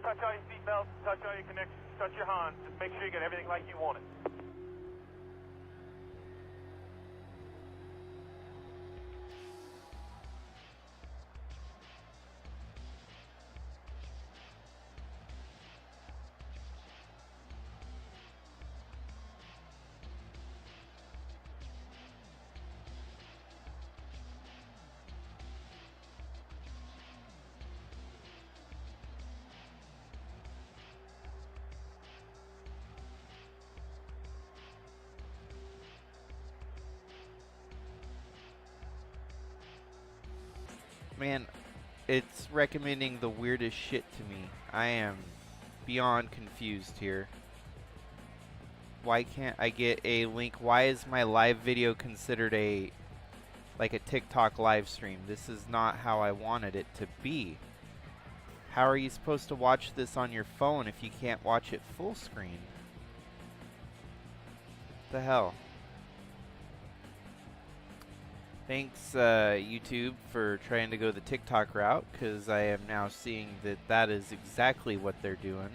touch all your seatbelts, touch all your connections, touch your Hans. Just make sure you get everything like you want it. Man, it's recommending the weirdest shit to me. I am beyond confused here. Why can't I get a link? Why is my live video considered like a TikTok live stream? This is not how I wanted it to be. How are you supposed to watch this on your phone if you can't watch it full screen? What the hell? Thanks, YouTube, for trying to go the TikTok route, because I am now seeing that that is exactly what they're doing.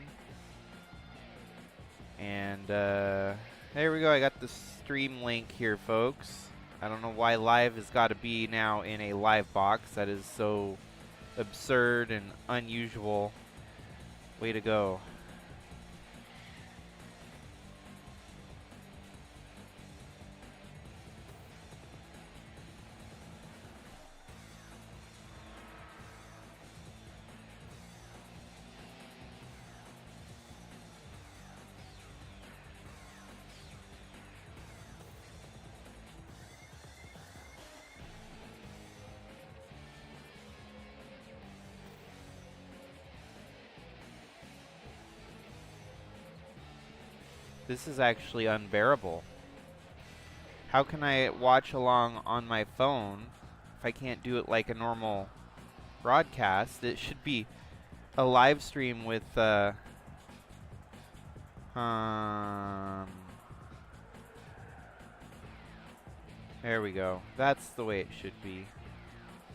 And there we go. I got the stream link here, folks. I don't know why live has got to be now in a live box. That is so absurd and unusual. Way to go. This is actually unbearable. How can I watch along on my phone if I can't do it like a normal broadcast? It should be a live stream with there we go. That's the way it should be.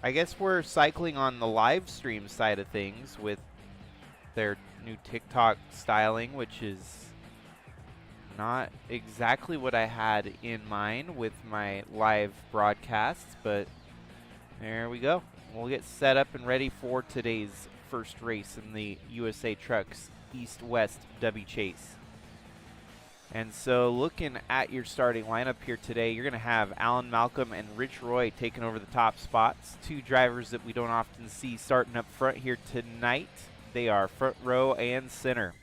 I guess we're cycling on the live stream side of things with their new TikTok styling, which is not exactly what I had in mind with my live broadcasts, but there we go. We'll get set up and ready for today's first race in the USATrucks East-West DUBBY Chase. And so looking at your starting lineup here today, you're going to have Alan Malcolm and Rich Roy taking over the top spots. Two drivers that we don't often see starting up front here tonight. They are front row and center.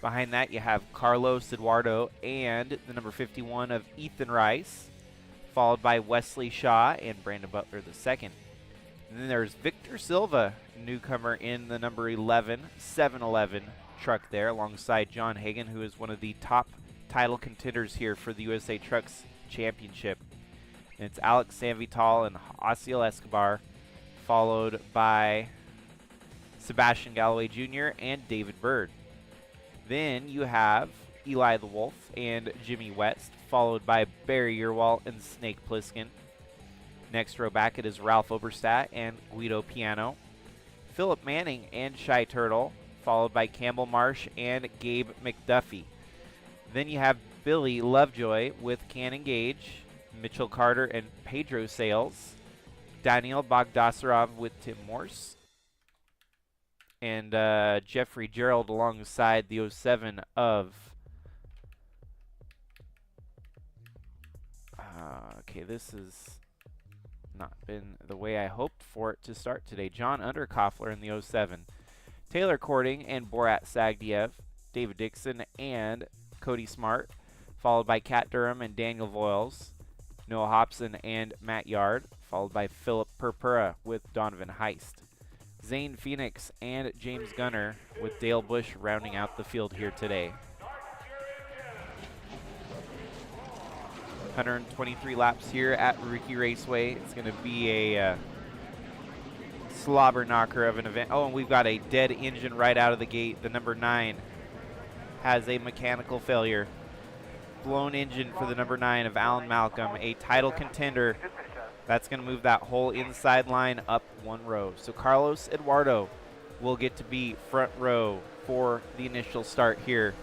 Behind that, you have Carlos Eduardo and the number 51 of Ethan Rice, followed by Wesley Shaw and Brandon Butler II. And then there's Victor Silva, newcomer in the number 711 truck there, alongside John Hagan, who is one of the top title contenders here for the USATrucks Championship. And it's Alex Sanvital and Osiel Escobar, followed by Sebastian Galloway Jr. and David Bird. Then you have Eli the Wolf and Jimmy West, followed by Barry Yerwall and Snake Plissken. Next row back, it is Ralph Oberstadt and Guido Piano. Philip Manning and Shy Turtle, followed by Campbell Marsh and Gabe McDuffie. Then you have Billy Lovejoy with Cannon Gage, Mitchell Carter and Pedro Sales, Daniel Bogdasarov with Tim Morse, and Jeffrey Gerald alongside the 07 of... okay, this has not been the way I hoped for it to start today. John Underkoffler in the 07. Taylor Cording and Borat Sagdiev, David Dixon and Cody Smart, followed by Kat Durham and Daniel Voiles, Noah Hobson and Matt Yard, followed by Philip Purpura with Donovan Heist. Zane Phoenix and James Gunner with Dale Bush rounding out the field here today. 123 laps here at RiKi Raceway. It's going to be a slobber knocker of an event. Oh, and we've got a dead engine right out of the gate. The number 9 has a mechanical failure. Blown engine for the number 9 of Alan Malcolm, a title contender. That's going to move that whole inside line up one row. So Carlos Eduardo will get to be front row for the initial start here.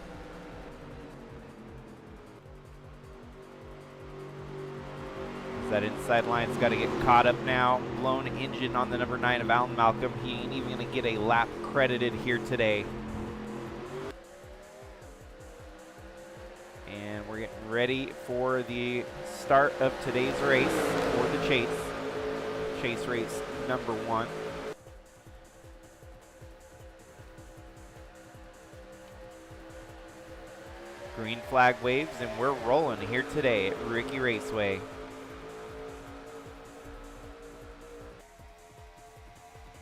That inside line's got to get caught up now. Blown engine on the number 9 of Alan Malcolm. He ain't even going to get a lap credited here today. And we're getting ready for the start of today's race for the Chase. Chase race number 1. Green flag waves, and we're rolling here today at RiKi Raceway.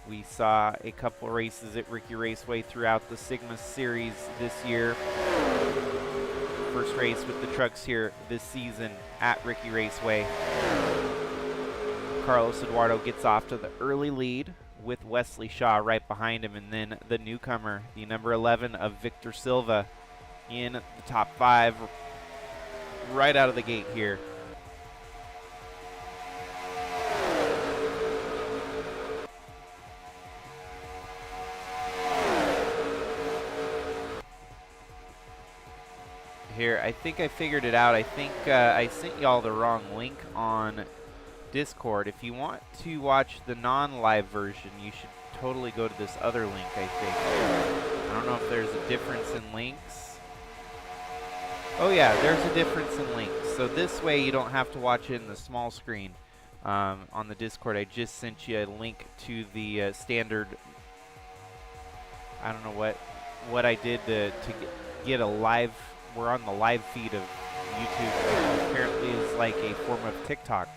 We saw a couple races at RiKi Raceway throughout the Sigma Series this year. First race with the trucks here this season at RiKi Raceway. Carlos Eduardo gets off to the early lead with Wesley Shaw right behind him, and then the newcomer, the number 11 of Victor Silva, in the top 5 right out of the gate here. Here, I think I figured it out. I think I sent y'all the wrong link on Discord. If you want to watch the non-live version, you should totally go to this other link, I think. I don't know if there's a difference in links. Oh yeah, there's a difference in links. So this way you don't have to watch it in the small screen. On the Discord, I just sent you a link to the standard, I don't know what I did to get a live. We're on the live feed of YouTube, which apparently is like a form of TikTok,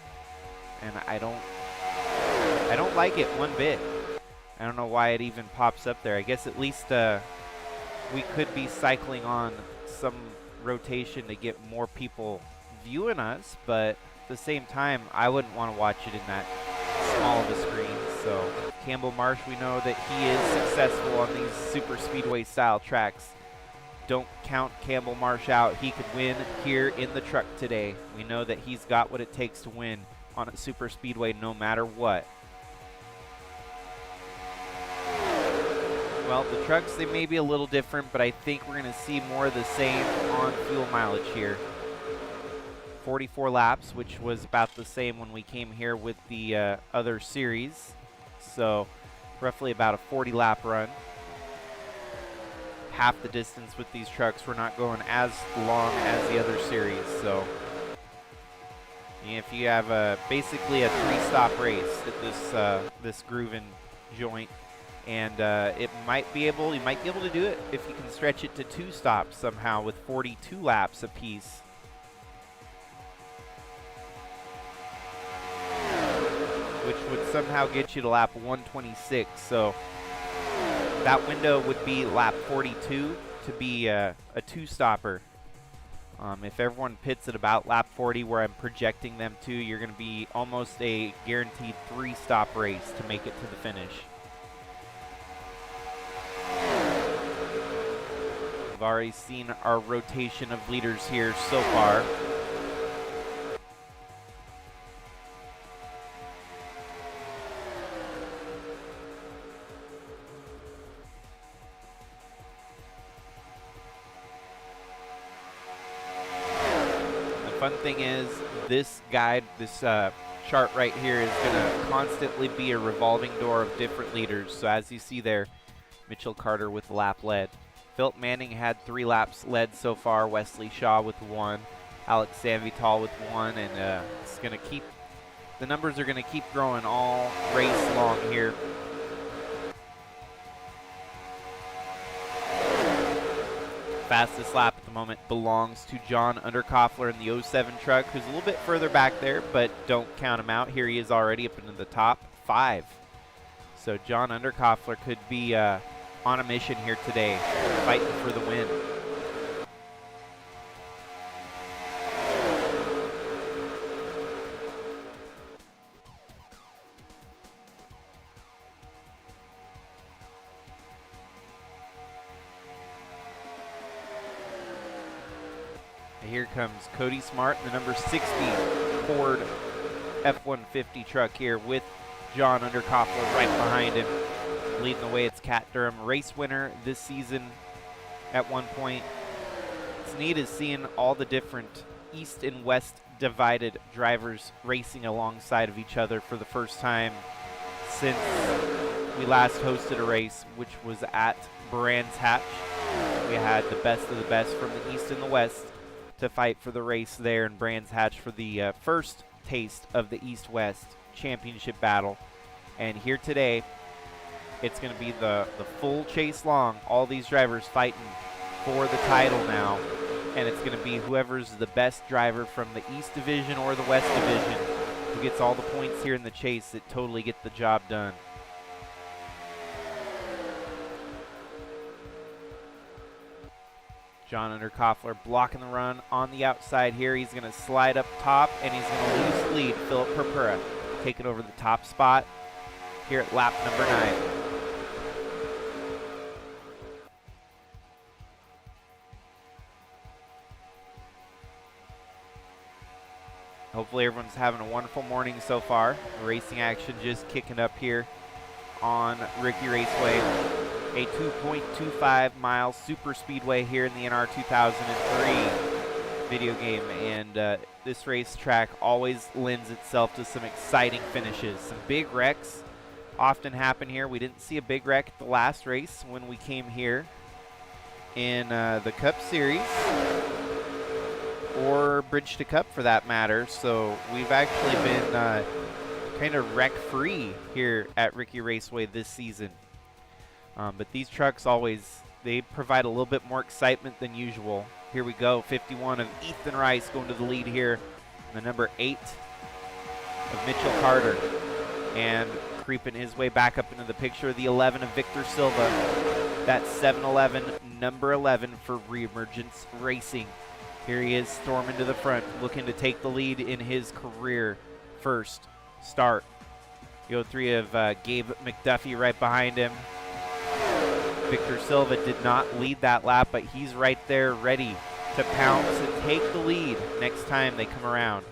and I don't like it one bit. I don't know why it even pops up there. I guess at least we could be cycling on some rotation to get more people viewing us, but at the same time, I wouldn't want to watch it in that small of a screen. So Campbell Marsh, we know that he is successful on these super speedway style tracks. Don't count Campbell Marsh out. He could win here in the truck today. We know that he's got what it takes to win on a super speedway no matter what. Well, the trucks, they may be a little different, but I think we're going to see more of the same on fuel mileage here. 44 laps, which was about the same when we came here with the other series. So roughly about a 40 lap run. Half the distance with these trucks. We're not going as long as the other series. So if you have basically a 3-stop race at this grooving joint, and you might be able to do it if you can stretch it to 2 stops somehow with 42 laps apiece. Which would somehow get you to lap 126. So that window would be lap 42 to be a 2-stopper. If everyone pits at about lap 40 where I'm projecting them to, you're going to be almost a guaranteed 3-stop race to make it to the finish. We've already seen our rotation of leaders here so far. Fun thing is, this guide, this chart right here is going to constantly be a revolving door of different leaders. So as you see there, Mitchell Carter with lap lead. Philip Manning had 3 laps led so far. Wesley Shaw with 1. Alex Sanvital with 1. And it's going to keep, the numbers are going to keep growing all race long here. Fastest lap at the moment belongs to John Underkoffler in the 07 truck, who's a little bit further back there, but don't count him out. Here he is already up into the top 5. So John Underkoffler could be on a mission here today, fighting for the win. Here comes Cody Smart, the number 60 Ford F-150 truck here with John Underkoffler right behind him. Leading the way, it's Cat Durham, race winner this season at one point. It's neat is seeing all the different east and west divided drivers racing alongside of each other for the first time since we last hosted a race, which was at Brands Hatch. We had the best of the best from the east and the west to fight for the race there in Brands Hatch for the first taste of the East-West championship battle. And here today, it's going to be the full chase long. All these drivers fighting for the title now. And it's going to be whoever's the best driver from the East Division or the West Division who gets all the points here in the chase that totally get the job done. John Underkoffler blocking the run on the outside here. He's going to slide up top, and he's going to lose lead. Philip Purpura taking over the top spot here at lap number 9. Hopefully everyone's having a wonderful morning so far. Racing action just kicking up here on RiKi Raceway. A 2.25 mile super speedway here in the NR2003 video game. And this racetrack always lends itself to some exciting finishes. Some big wrecks often happen here. We didn't see a big wreck at the last race when we came here in the Cup Series, or Bridge to Cup for that matter. So we've actually been kind of wreck-free here at RiKi Raceway this season. But these trucks they provide a little bit more excitement than usual. Here we go, 51 of Ethan Rice going to the lead here. The number 8 of Mitchell Carter. And creeping his way back up into the picture, the 11 of Victor Silva. That's 7-11, number 11 for Reemergence Racing. Here he is storming to the front, looking to take the lead in his career first start. The 03 of Gabe McDuffie right behind him. Victor Silva did not lead that lap, but he's right there ready to pounce and take the lead next time they come around.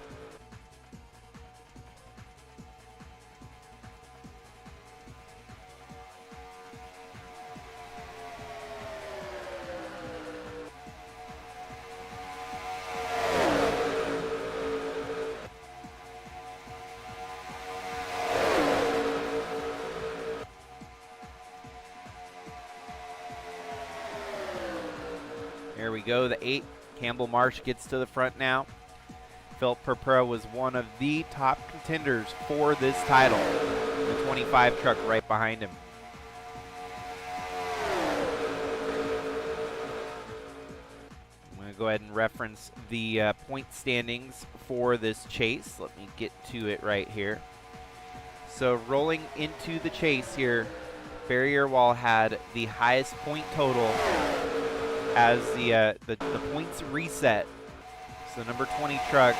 There we go, the 8, Campbell Marsh gets to the front now. Philip Purpura was one of the top contenders for this title. The 25 truck right behind him. I'm going to go ahead and reference the point standings for this chase. Let me get to it right here. So rolling into the chase here, Barry Irwall had the highest point total as the points reset. So number 20 truck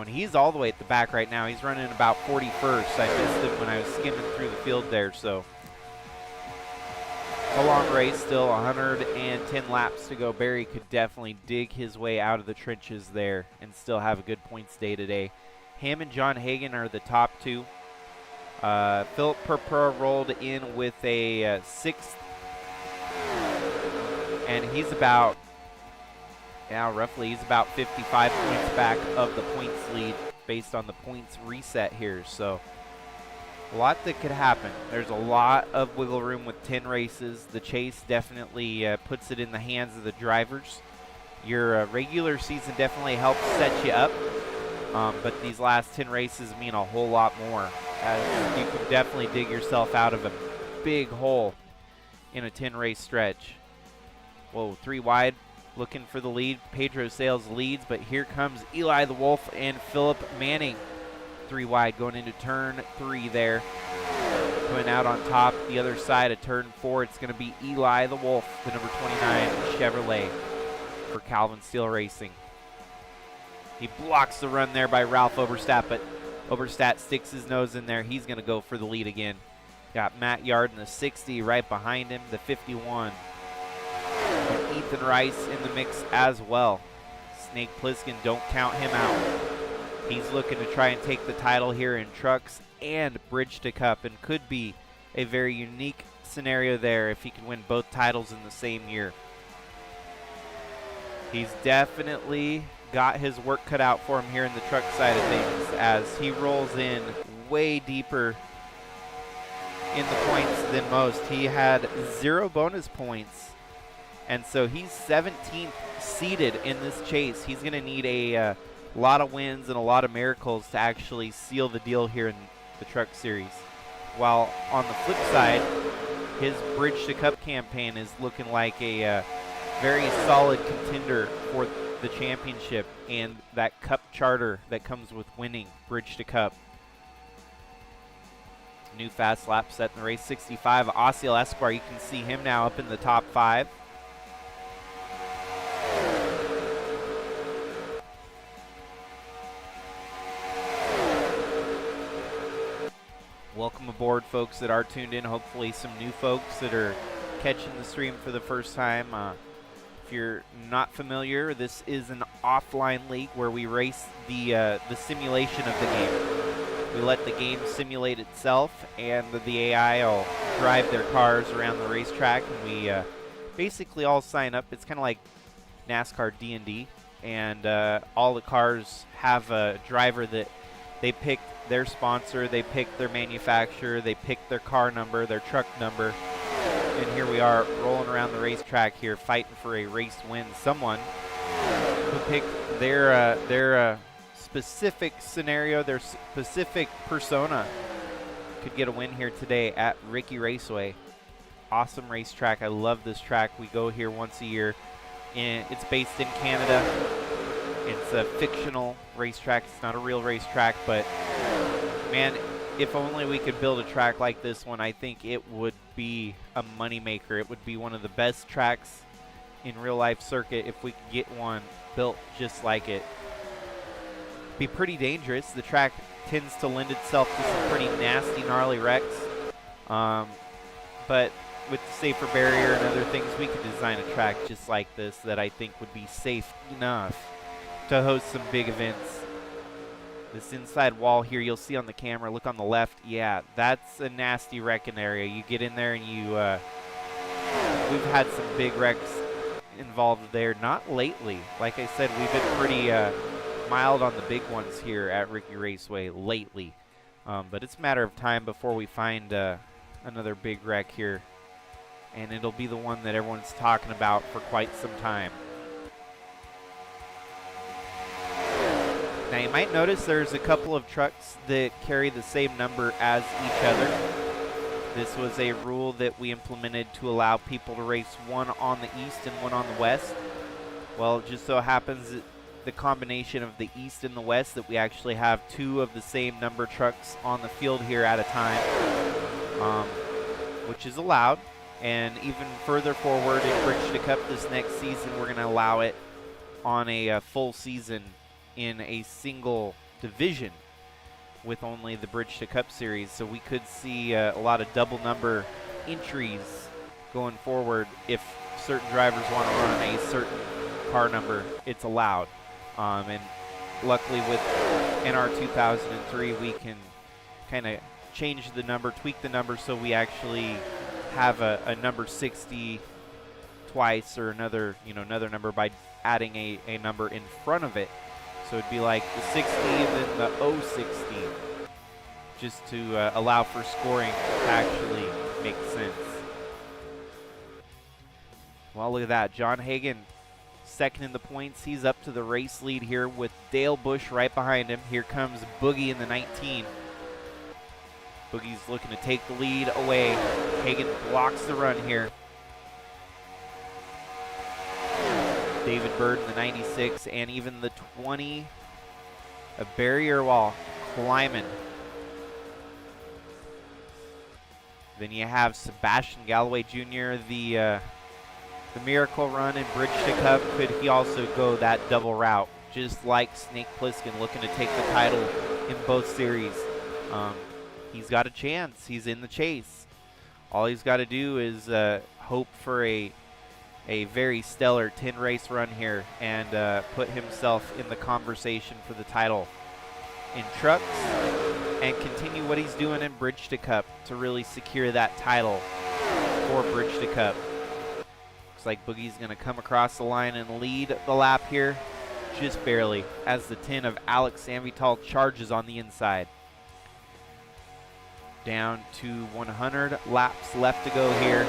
and he's all the way at the back right now. He's running about 41st. I missed him when I was skimming through the field there. So a long race, still 110 laps to go. Barry could definitely dig his way out of the trenches there and still have a good points day today. Ham and John Hagan are the top 2. Philip Purpura rolled in with a 6th, and he's about, he's about 55 points back of the points lead based on the points reset here. So a lot that could happen. There's a lot of wiggle room with 10 races. The chase definitely puts it in the hands of the drivers. Your regular season definitely helps set you up, but these last 10 races mean a whole lot more, as you can definitely dig yourself out of a big hole in a 10-race stretch. Whoa, 3 wide, looking for the lead. Pedro Sales leads, but here comes Eli the Wolf and Philip Manning. 3 wide going into turn 3 there. Coming out on top the other side of turn 4, it's going to be Eli the Wolf, the number 29 Chevrolet for Calvin Steele Racing. He blocks the run there by Ralph Oberstadt, but Oberstadt sticks his nose in there. He's going to go for the lead again. Got Matt Yard in the 60 right behind him, the 51. Nathan Rice in the mix as well. Snake Plissken, don't count him out. He's looking to try and take the title here in trucks and Bridge to Cup, and could be a very unique scenario there if he can win both titles in the same year. He's definitely got his work cut out for him here in the truck side of things as he rolls in way deeper in the points than most. He had 0 bonus points, and so he's 17th seeded in this chase. He's going to need a lot of wins and a lot of miracles to actually seal the deal here in the truck series. While on the flip side, his Bridge to Cup campaign is looking like a very solid contender for the championship and that Cup charter that comes with winning Bridge to Cup. New fast lap set in the race 65. Osiel Esquire, you can see him now up in the top 5. Welcome aboard, folks that are tuned in. Hopefully some new folks that are catching the stream for the first time. If you're not familiar, this is an offline league where we race the simulation of the game. We let the game simulate itself, and the AI will drive their cars around the racetrack, and we basically all sign up. It's kind of like NASCAR D&D, and all the cars have a driver that they pick their sponsor, they pick their manufacturer, they pick their car number, their truck number, and here we are rolling around the racetrack here fighting for a race win. Someone who picked their specific scenario, their specific persona, could get a win here today at RiKi Raceway. Awesome racetrack. I love this track. We go here once a year. It's based in Canada. It's a fictional racetrack. It's not a real racetrack, but man, if only we could build a track like this one, I think it would be a moneymaker. It would be one of the best tracks in real life circuit if we could get one built just like it. Be pretty dangerous. The track tends to lend itself to some pretty nasty, gnarly wrecks. But with the safer barrier and other things, we could design a track just like this that I think would be safe enough to host some big events. This inside wall here, you'll see on the camera, look on the left. Yeah, that's a nasty wrecking area. You get in there and you, we've had some big wrecks involved there. Not lately. Like I said, we've been pretty mild on the big ones here at RiKi Raceway lately. But it's a matter of time before we find another big wreck here. And it'll be the one that everyone's talking about for quite some time. Now you might notice there's a couple of trucks that carry the same number as each other. This was a rule that we implemented to allow people to race one on the east and one on the west. Well, it just so happens that the combination of the east and the west, that we actually have 2 of the same number trucks on the field here at a time, which is allowed. And even further forward in Bridge to Cup this next season, we're going to allow it on a full season in a single division with only the Bridge to Cup series. So we could see a lot of double number entries going forward. If certain drivers want to run a certain car number, it's allowed. And luckily with NR2003, we can kind of change the number, tweak the number, so we actually have a number 60 twice, or another number by adding a number in front of it. So it'd be like the 60 and then the 060, just to allow for scoring to actually make sense. Well, look at that. John Hagan second in the points. He's up to the race lead here with Dale Bush right behind him. Here comes Boogie in the 19. Boogie's looking to take the lead away. Hagan blocks the run here. David Bird in the 96, and even the 20, a barrier wall climbing. Then you have Sebastian Galloway Jr., the miracle run in Bridge to Cup. Could he also go that double route, just like Snake Plissken, looking to take the title in both series? He's got a chance. He's in the chase. All he's got to do is hope for a a very stellar 10-race run here and put himself in the conversation for the title in trucks and continue what he's doing in Bridge to Cup to really secure that title for Bridge to Cup. Looks like Boogie's going to come across the line and lead the lap here, just barely, as the 10 of Alex Sanvital charges on the inside. Down to 100 laps left to go here.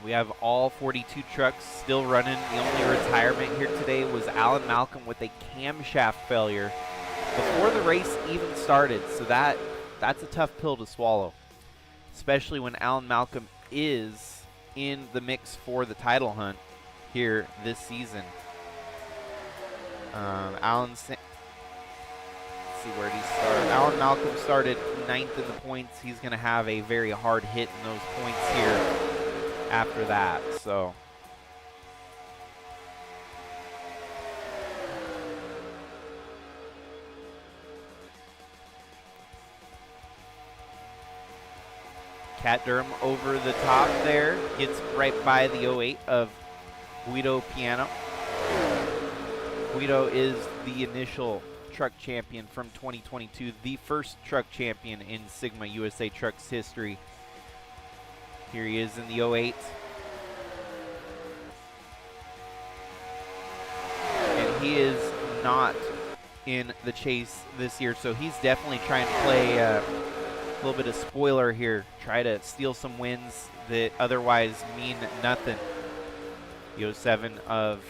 We have all 42 trucks still running. The only retirement here today was Alan Malcolm with a camshaft failure before the race even started. So that's a tough pill to swallow, especially when Alan Malcolm is in the mix for the title hunt here this season. Let's see where he started. Alan Malcolm started 9th in the points. He's going to have a very hard hit in those points here after that. So Cat Durham over the top there, gets right by the 08 of Guido Piano. Guido is the initial truck champion from 2022, the first truck champion in Sigma USATrucks history. Here he is in the 08. And he is not in the chase this year, so he's definitely trying to play a little bit of spoiler here, try to steal some wins that otherwise mean nothing. The 07 of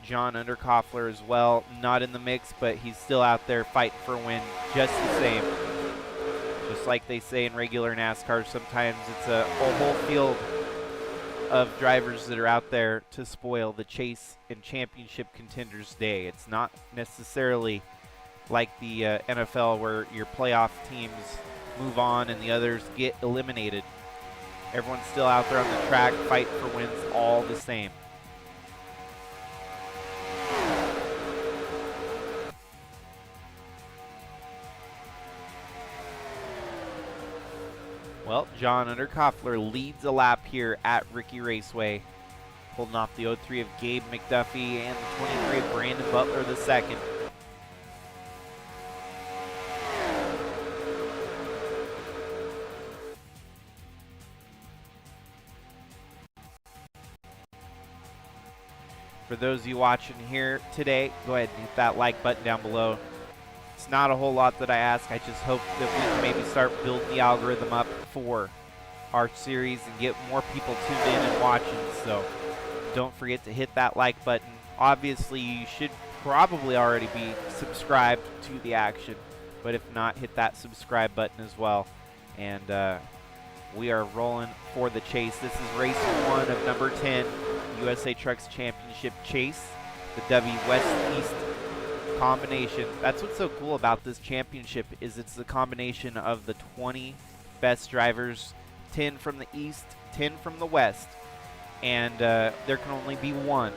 John Underkoffler as well, not in the mix, but he's still out there fighting for a win just the same. Just like they say in regular NASCAR, sometimes it's a whole field of drivers that are out there to spoil the chase and championship contenders' day. It's not necessarily like the NFL where your playoff teams move on and the others get eliminated. Everyone's still out there on the track fighting for wins all the same. Well, John Underkoffler leads a lap here at RiKi Raceway, holding off the 03 of Gabe McDuffie and the 23 of Brandon Butler II. For those of you watching here today, go ahead and hit that like button down below. It's not a whole lot that I ask. I just hope that we can maybe start building the algorithm up for our series and get more people tuned in and watching. So don't forget to hit that like button. Obviously, you should probably already be subscribed to the action, but if not, hit that subscribe button as well. And we are rolling for the chase. This is race 1 of number 10, USATrucks Championship Chase, the W West-East combination. That's what's so cool about this championship, is it's the combination of the 20 best drivers, 10 from the East, 10 from the West, and there can only be one.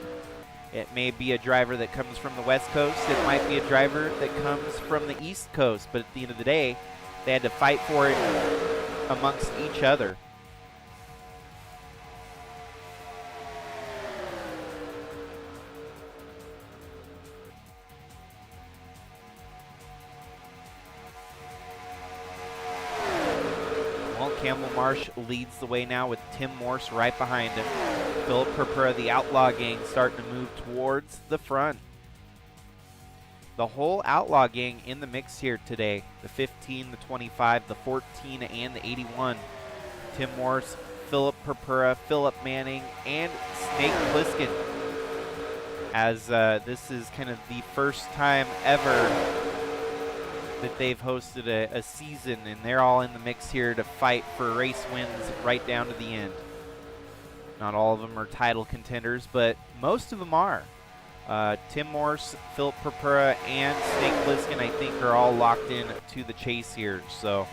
It may be a driver that comes from the West Coast, it might be a driver that comes from the East Coast, but at the end of the day, they had to fight for it amongst each other. Campbell Marsh leads the way now with Tim Morse right behind him. Philip Purpura, the Outlaw Gang, starting to move towards the front. The whole Outlaw Gang in the mix here today. The 15, the 25, the 14, and the 81. Tim Morse, Philip Purpura, Philip Manning, and Snake Pliskin. As this is kind of the first time ever that they've hosted a season, and they're all in the mix here to fight for race wins right down to the end. Not all of them are title contenders, but most of them are. Tim Morse, Philip Purpura, and Snake Plissken, I think, are all locked in to the chase here. So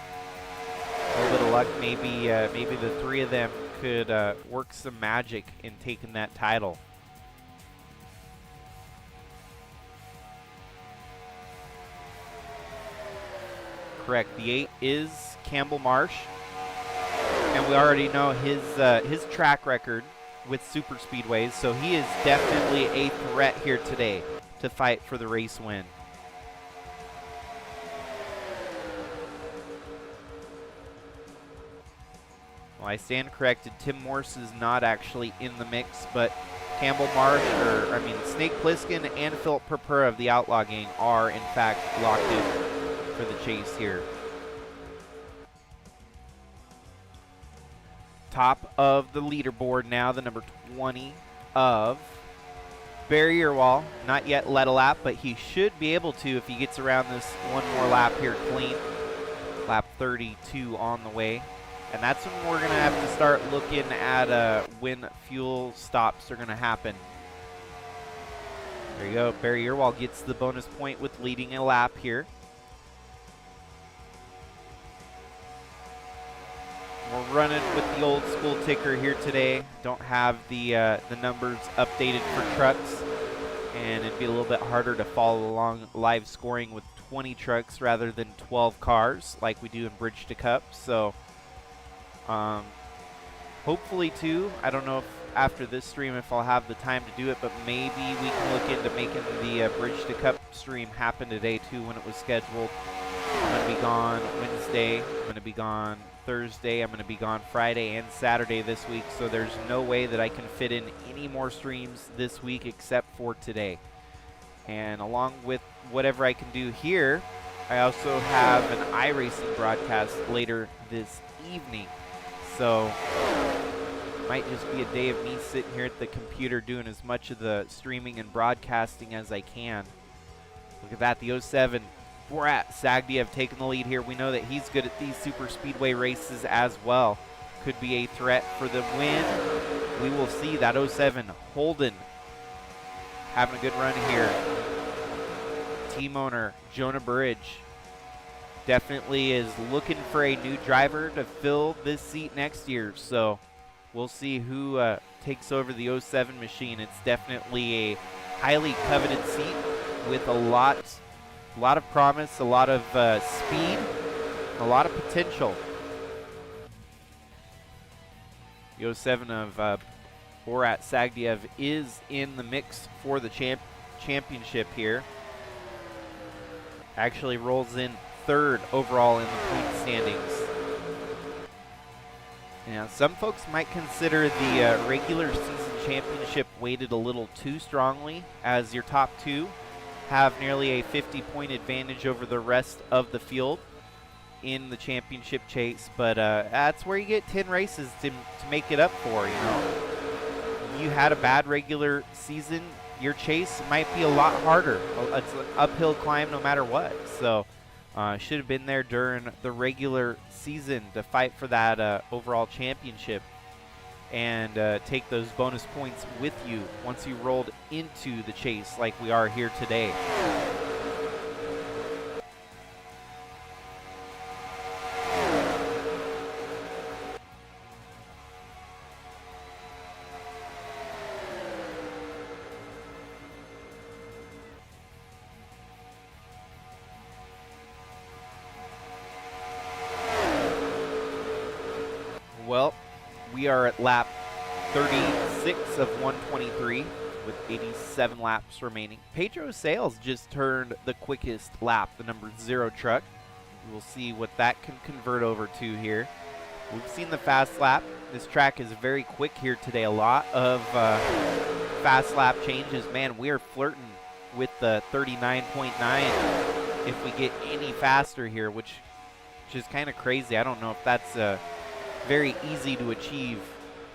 a little bit of luck, maybe the three of them could work some magic in taking that title. Correct. The 8 is Campbell Marsh, and we already know his track record with super speedways, so he is definitely a threat here today to fight for the race win. Well, I stand corrected. Tim Morse is not actually in the mix, but Campbell Marsh, Snake Plissken and Philip Purpura of the Outlaw Gang are in fact locked in for the chase here. Top of the leaderboard now, the number 20 of Barry Earwall. Not yet led a lap, but he should be able to if he gets around this one more lap here clean. Lap 32 on the way. And that's when we're going to have to start looking at when fuel stops are going to happen. There you go. Barry Earwall gets the bonus point with leading a lap here. We're running with the old school ticker here today. Don't have the numbers updated for trucks, and it'd be a little bit harder to follow along live scoring with 20 trucks rather than 12 cars like we do in Bridge to Cup. So hopefully too, I don't know if after this stream if I'll have the time to do it, but maybe we can look into making the Bridge to Cup stream happen today too when it was scheduled. I'm going to be gone Wednesday. I'm going to be gone Thursday. I'm going to be gone Friday and Saturday this week, so there's no way that I can fit in any more streams this week except for today. And along with whatever I can do here, I also have an iRacing broadcast later this evening. So it might just be a day of me sitting here at the computer doing as much of the streaming and broadcasting as I can. Look at that, the 07 Borat Sagdiev taking the lead here. We know that he's good at these super speedway races as well. Could be a threat for the win. We will see. That 07 Holden having a good run here. Team owner Jonah Burridge definitely is looking for a new driver to fill this seat next year. So we'll see who takes over the 07 machine. It's definitely a highly coveted seat with a lot of promise, a lot of speed, a lot of potential. The 07 of Borat Sagdiev is in the mix for the championship here. Actually rolls in third overall in the point standings. Now, some folks might consider the regular season championship weighted a little too strongly, as your top two have nearly a 50-point advantage over the rest of the field in the championship chase, but that's where you get 10 races to make it up for, you know. You had a bad regular season, your chase might be a lot harder. It's an uphill climb no matter what. So should have been there during the regular season to fight for that overall championship and take those bonus points with you once you rolled into the chase like we are here today. Well, we are at lap 36 of 123 with 87 laps remaining. Pedro Sales just turned the quickest lap, the number 0 truck. We'll see what that can convert over to here. We've seen the fast lap. This track is very quick here today. A lot of fast lap changes. Man, we are flirting with the 39.9 if we get any faster here, which is kind of crazy. I don't know if that's very easy to achieve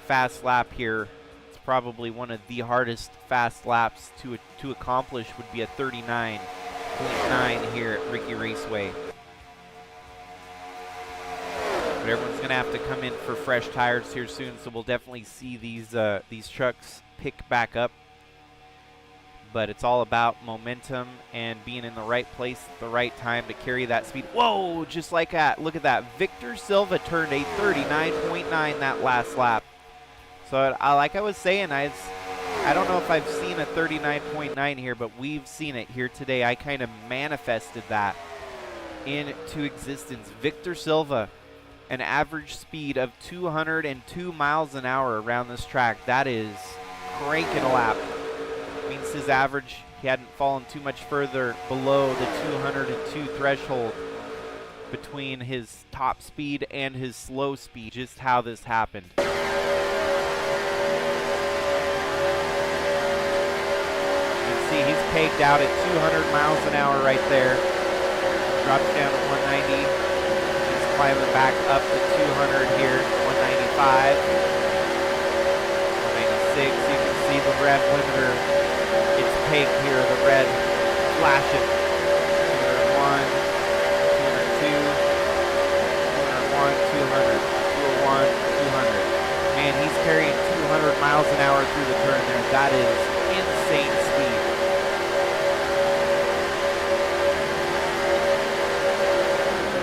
fast lap here. It's probably one of the hardest fast laps to accomplish would be a 39 39.9 here at RiKi Raceway. But everyone's gonna have to come in for fresh tires here soon, so we'll definitely see these trucks pick back up. But it's all about momentum and being in the right place at the right time to carry that speed. Whoa, just like that. Look at that. Victor Silva turned a 39.9 that last lap. So like I was saying, I don't know if I've seen a 39.9 here, but we've seen it here today. I kind of manifested that into existence. Victor Silva, an average speed of 202 miles an hour around this track. That is cranking a lap. Means his average, he hadn't fallen too much further below the 202 threshold between his top speed and his slow speed. Just how this happened. You can see he's pegged out at 200 miles an hour right there. Drops down to 190. He's climbing back up to 200 here, 195, 196. You can see the rev limiter. It's pegged here, the red flashing. 201, 202, 201, 200, 201, 200. Man, he's carrying 200 miles an hour through the turn there. That is insane speed.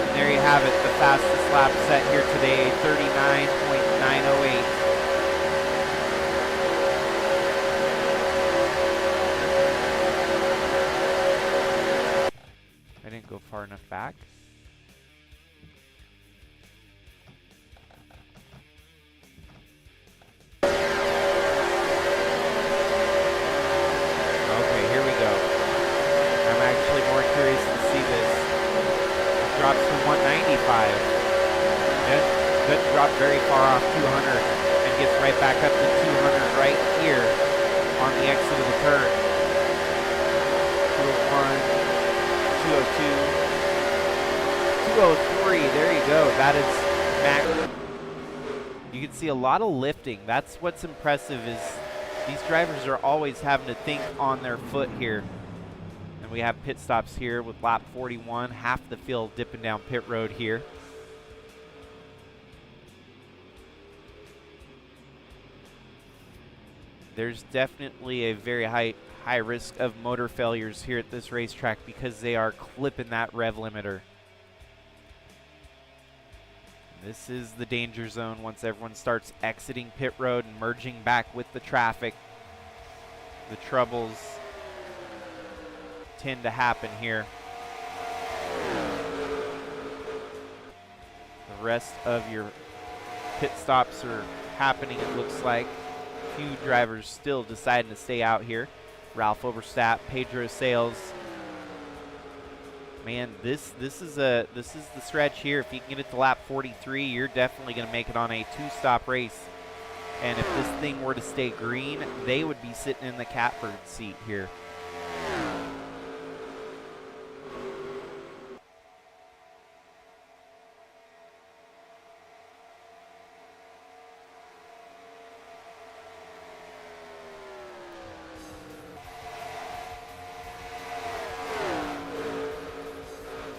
And there you have it, the fastest lap set here today, 39.908. Go far enough back. Okay, here we go. I'm actually more curious to see this. It drops to 195. It doesn't drop very far off 200 and gets right back up to 200 right here on the exit of the turn. 201. 202, 203, there you go. That is max. You can see a lot of lifting. That's what's impressive is these drivers are always having to think on their foot here. And we have pit stops here with lap 41, half the field dipping down pit road here. There's definitely a very high risk of motor failures here at this racetrack because they are clipping that rev limiter. This is the danger zone once everyone starts exiting pit road and merging back with the traffic. The troubles tend to happen here. The rest of your pit stops are happening, it looks like. Few drivers still deciding to stay out here. Ralph Overstat, Pedro Sales. Man, this is the stretch here. If you can get it to lap 43, you're definitely going to make it on a two-stop race. And if this thing were to stay green, they would be sitting in the catbird seat here.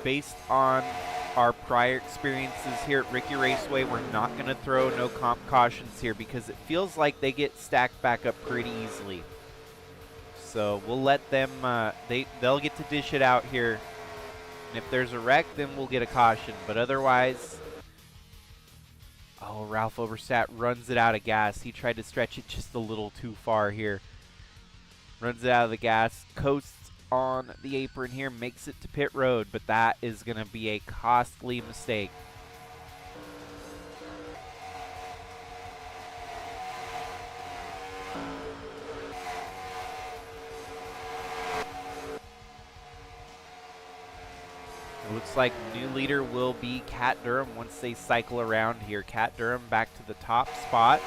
Based on our prior experiences here at RiKi Raceway, we're not going to throw no comp cautions here because it feels like they get stacked back up pretty easily. So we'll let them, they'll get to dish it out here. And if there's a wreck, then we'll get a caution. But otherwise, oh, Ralph Overstat runs it out of gas. He tried to stretch it just a little too far here. Runs it out of the gas, coasts on the apron here, makes it to pit road, but that is going to be a costly mistake. It looks like new leader will be Kat Durham once they cycle around here. Kat Durham back to the top spot.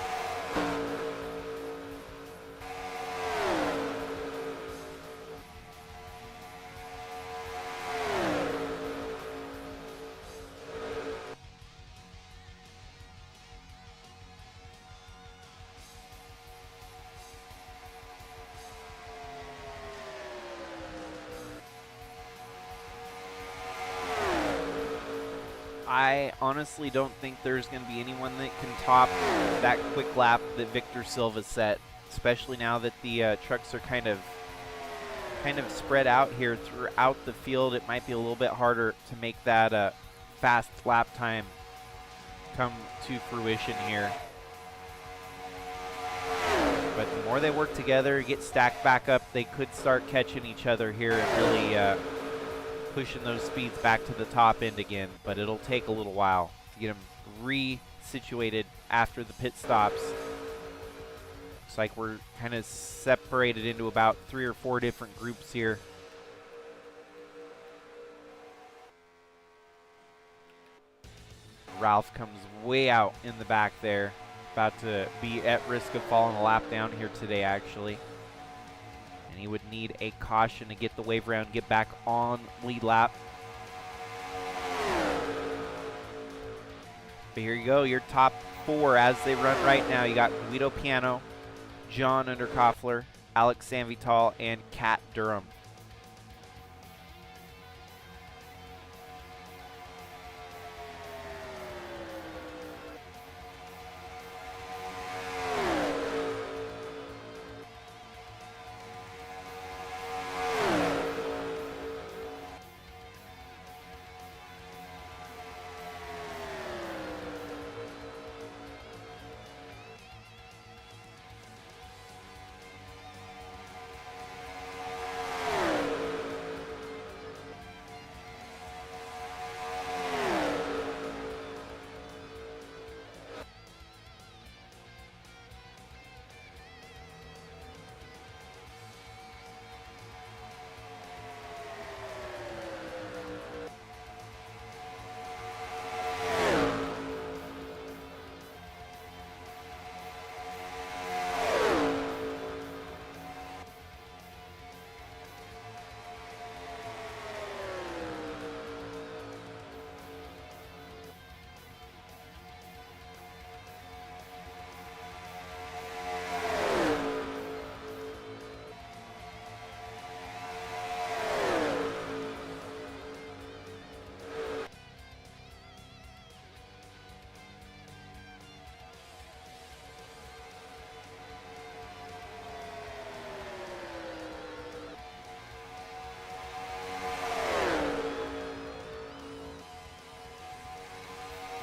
I honestly don't think there's going to be anyone that can top that quick lap that Victor Silva set, especially now that the trucks are kind of spread out here throughout the field. It might be a little bit harder to make that fast lap time come to fruition here. But the more they work together, get stacked back up, they could start catching each other here and really pushing those speeds back to the top end again. But it'll take a little while to get them re-situated after the pit stops. Looks like we're kind of separated into about 3 or 4 different groups here. Ralph comes way out in the back there. About to be at risk of falling a lap down here today, actually. And he would need a caution to get the wave around, get back on lead lap. But here you go, your top 4 as they run right now. You got Guido Piano, John Underkoffler, Alex Sanvital, and Kat Durham.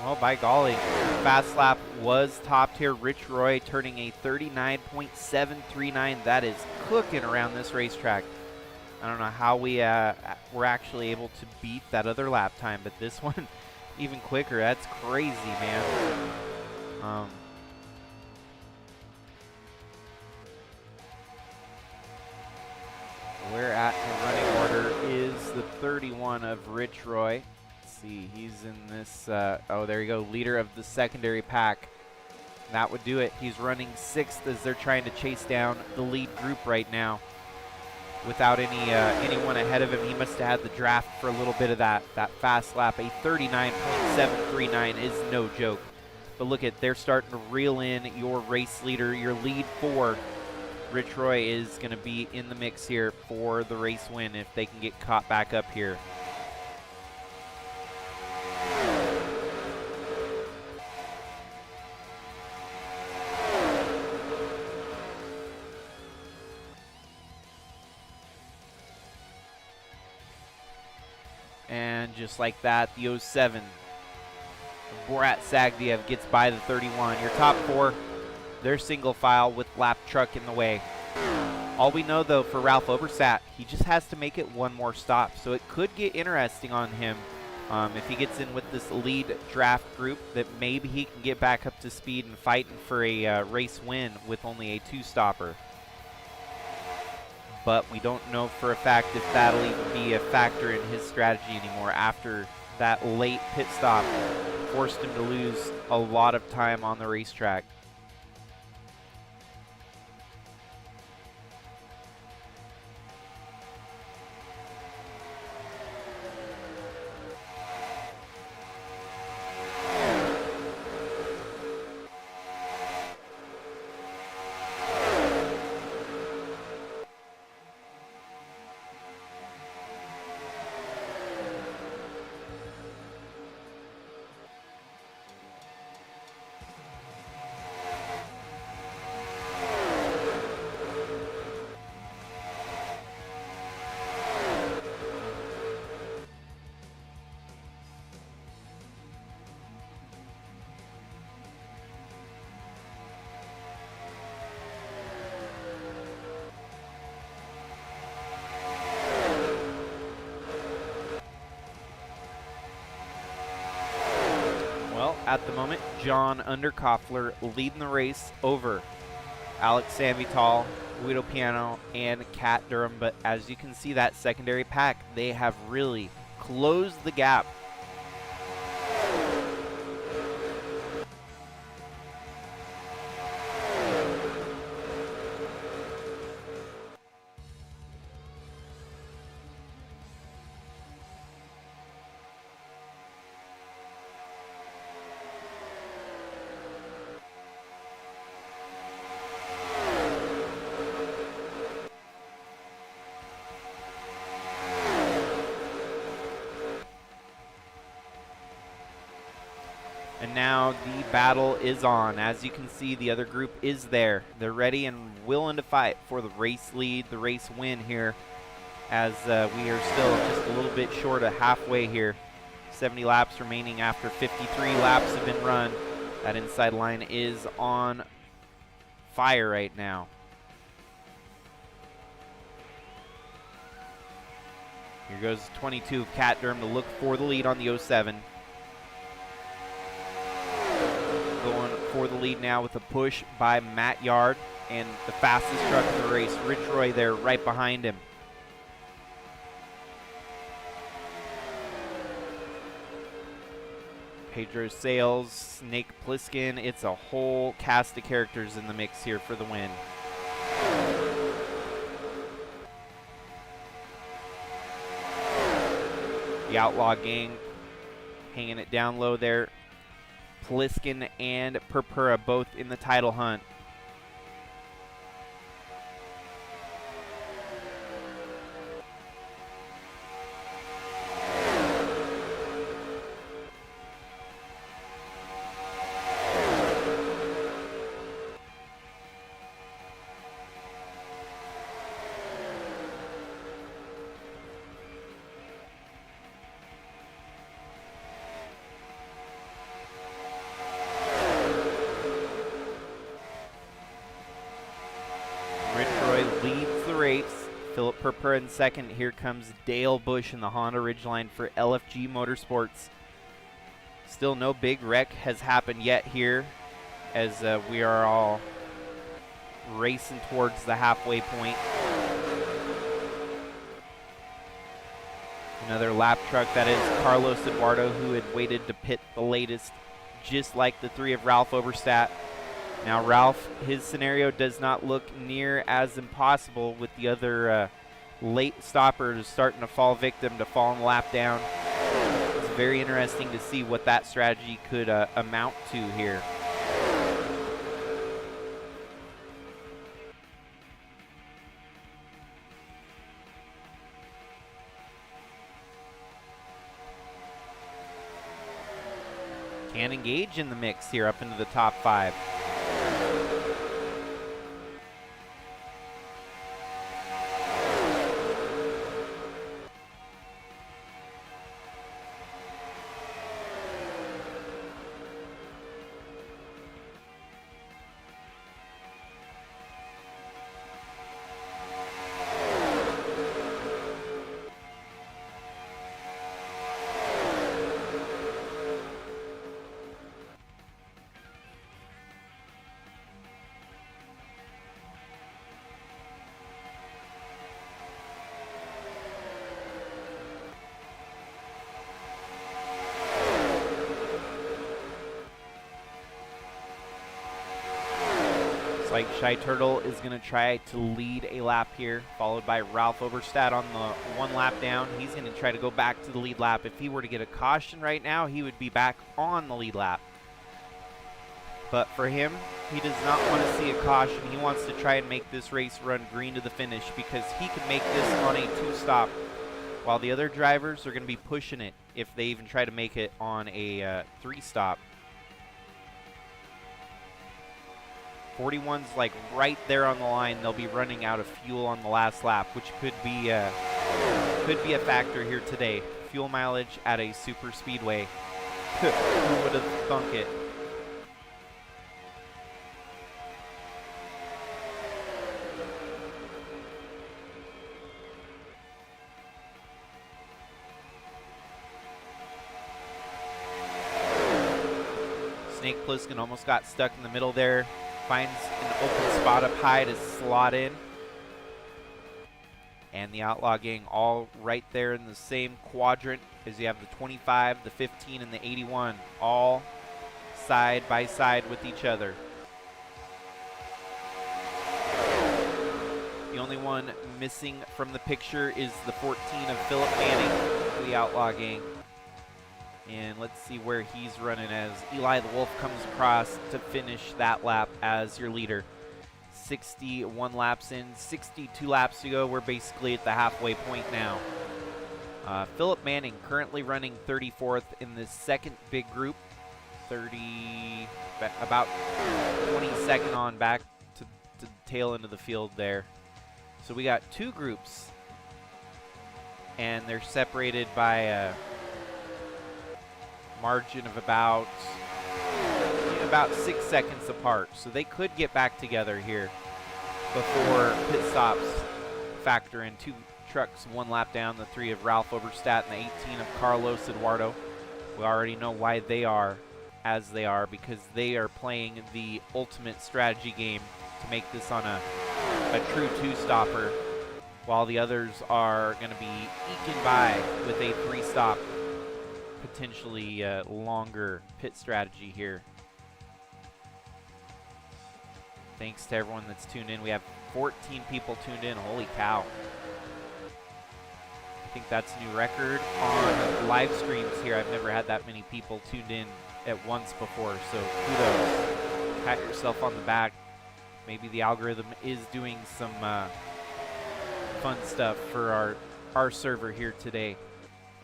Well, by golly, fast lap was topped here. Rich Roy turning a 39.739. That is cooking around this racetrack. I don't know how we were actually able to beat that other lap time, but this one even quicker. That's crazy, man. Where at the running order is the 31 of Rich Roy. See, he's in this, oh, there you go, leader of the secondary pack. That would do it. He's running 6th as they're trying to chase down the lead group right now. Without anyone ahead of him, he must have had the draft for a little bit of that fast lap. A 39.739 is no joke. But look at, they're starting to reel in your race leader, your lead 4. Rich Roy is going to be in the mix here for the race win if they can get caught back up here. And just like that, the 07, Borat Sagdiev gets by the 31. Your top 4, they're single file with lap truck in the way. All we know, though, for Ralph Obersat, he just has to make it one more stop. So it could get interesting on him if he gets in with this lead draft group, that maybe he can get back up to speed and fighting for a race win with only a 2-stopper. But we don't know for a fact if that'll even be a factor in his strategy anymore after that late pit stop forced him to lose a lot of time on the racetrack. at the moment. John Underkoffler leading the race over Alex Sanvital, Guido Piano, and Kat Durham. But as you can see, that secondary pack, they have really closed the gap. And now the battle is on. As you can see, the other group is there. They're ready and willing to fight for the race lead, the race win here, as we are still just a little bit short of halfway here. 70 laps remaining after 53 laps have been run. That inside line is on fire right now. Here goes 22 of Kat Durham to look for the lead on the 07. Going for the lead now with a push by Matt Yard and the fastest truck in the race, Rich Roy, there right behind him. Pedro Sales, Snake Plissken, it's a whole cast of characters in the mix here for the win. The Outlaw Gang hanging it down low there. Pliskin and Purpura both in the title hunt. Leads the race. Philip Purpura in second. Here comes Dale Bush in the Honda Ridgeline for LFG Motorsports. Still no big wreck has happened yet here, as we are all racing towards the halfway point. Another lap truck, that is Carlos Eduardo, who had waited to pit the latest, just like the three of Ralph Oberstadt. Now Ralph, his scenario does not look near as impossible, with the other late stoppers starting to fall victim to falling lap down. It's very interesting to see what that strategy could amount to here. Can engage in the mix here up into the top 5. Like Shy Turtle is going to try to lead a lap here, followed by Ralph Oberstadt on the 1 lap down. He's going to try to go back to the lead lap. If he were to get a caution right now, he would be back on the lead lap. But for him, he does not want to see a caution. He wants to try and make this race run green to the finish, because he can make this on a 2-stop, while the other drivers are going to be pushing it if they even try to make it on a 3-stop. 41's like right there on the line. They'll be running out of fuel on the last lap, which could be a factor here today. Fuel mileage at a super speedway. Who would have thunk it? Nate Pliskin almost got stuck in the middle there. Finds an open spot up high to slot in. And the Outlaw Gang all right there in the same quadrant as you have the 25, the 15, and the 81, all side by side with each other. The only one missing from the picture is the 14 of Philip Manning for the Outlaw Gang. And let's see where he's running as Eli the Wolf comes across to finish that lap as your leader. 61 laps in, 62 laps to go. We're basically at the halfway point now. Philip Manning currently running 34th in the second big group. About 22nd on back to the tail end of the field there. So we got two groups, and they're separated by a margin of about 6 seconds apart. So they could get back together here before pit stops factor in. 2 trucks 1 lap down, the 3 of Ralph Oberstadt and the 18 of Carlos Eduardo. We already know why they are as they are, because they are playing the ultimate strategy game to make this on a true 2-stopper, while the others are going to be eking by with a 3-stop, potentially longer pit strategy here. Thanks to everyone that's tuned in. We have 14 people tuned in. Holy cow. I think that's a new record on live streams here. I've never had that many people tuned in at once before, so kudos. Pat yourself on the back. Maybe the algorithm is doing some fun stuff for our server here today.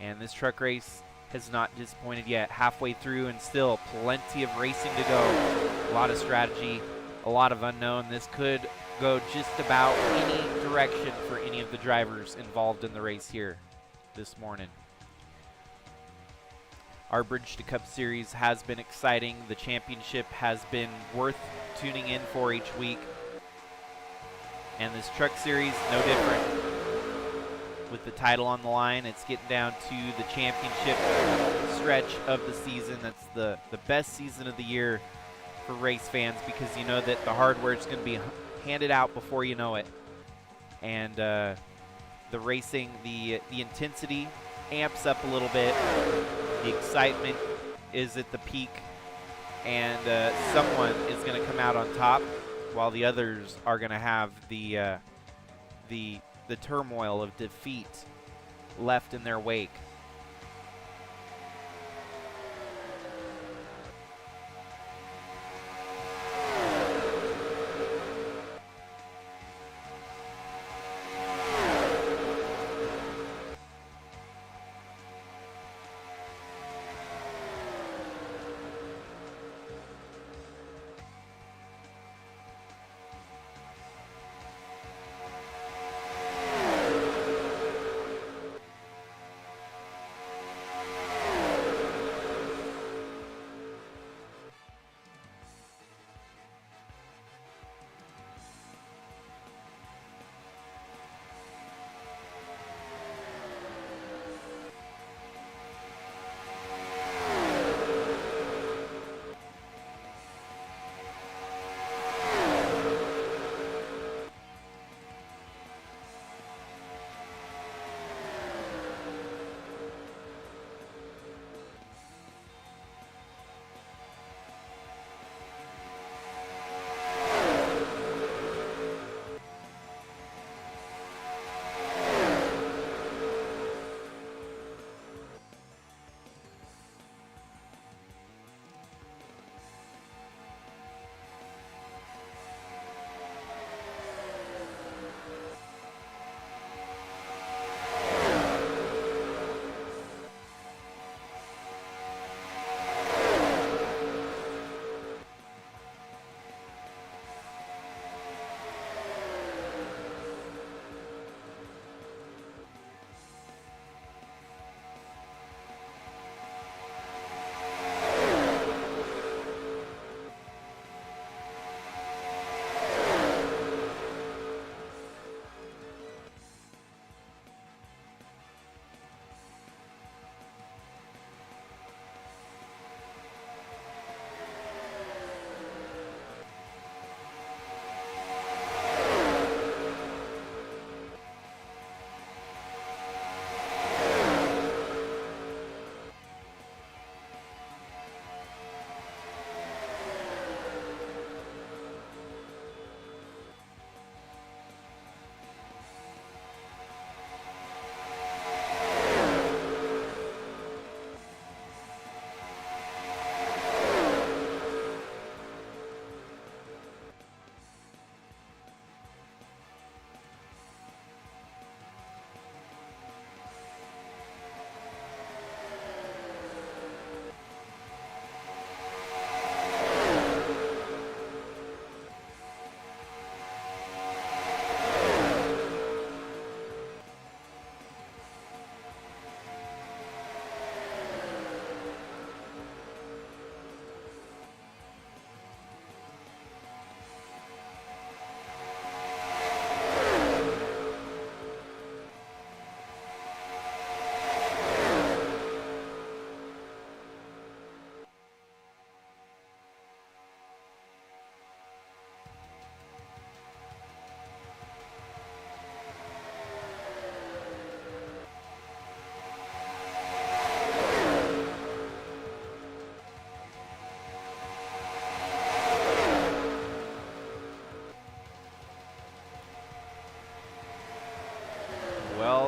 And this truck race has not disappointed yet. Halfway through and still plenty of racing to go. A lot of strategy, a lot of unknown. This could go just about any direction for any of the drivers involved in the race here this morning. Our Bridge to Cup series has been exciting. The championship has been worth tuning in for each week. And this truck series, no different. With the title on the line, it's getting down to the championship stretch of the season. That's the best season of the year for race fans, because you know that the hardware is going to be handed out before you know it. And the racing, the intensity amps up a little bit. The excitement is at the peak, and someone is going to come out on top, while the others are going to have the turmoil of defeat left in their wake.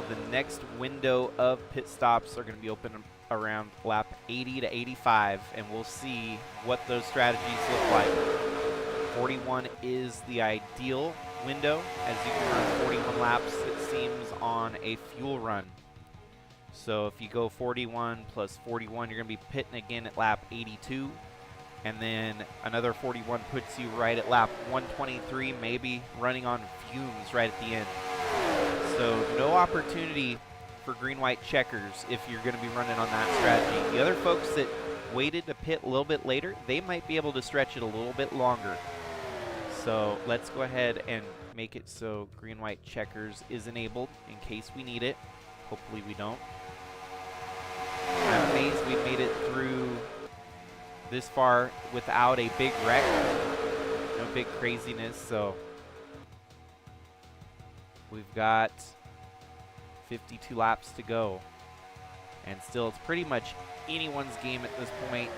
while. The next window of pit stops are going to be open around lap 80 to 85, and we'll see what those strategies look like. 41 is the ideal window, as you can run 41 laps, it seems, on a fuel run. So if you go 41 plus 41, you're going to be pitting again at lap 82. And then another 41 puts you right at lap 123, maybe running on fumes right at the end. So no opportunity for green-white checkers if you're going to be running on that strategy. The other folks that waited to pit a little bit later, they might be able to stretch it a little bit longer. So let's go ahead and make it so green-white checkers is enabled in case we need it. Hopefully we don't. I'm amazed we made it through this far without a big wreck, no big craziness. So we've got 52 laps to go, and still it's pretty much anyone's game at this point.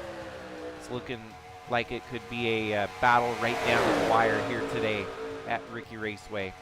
It's looking like it could be a battle right down to the wire here today at RiKi Raceway.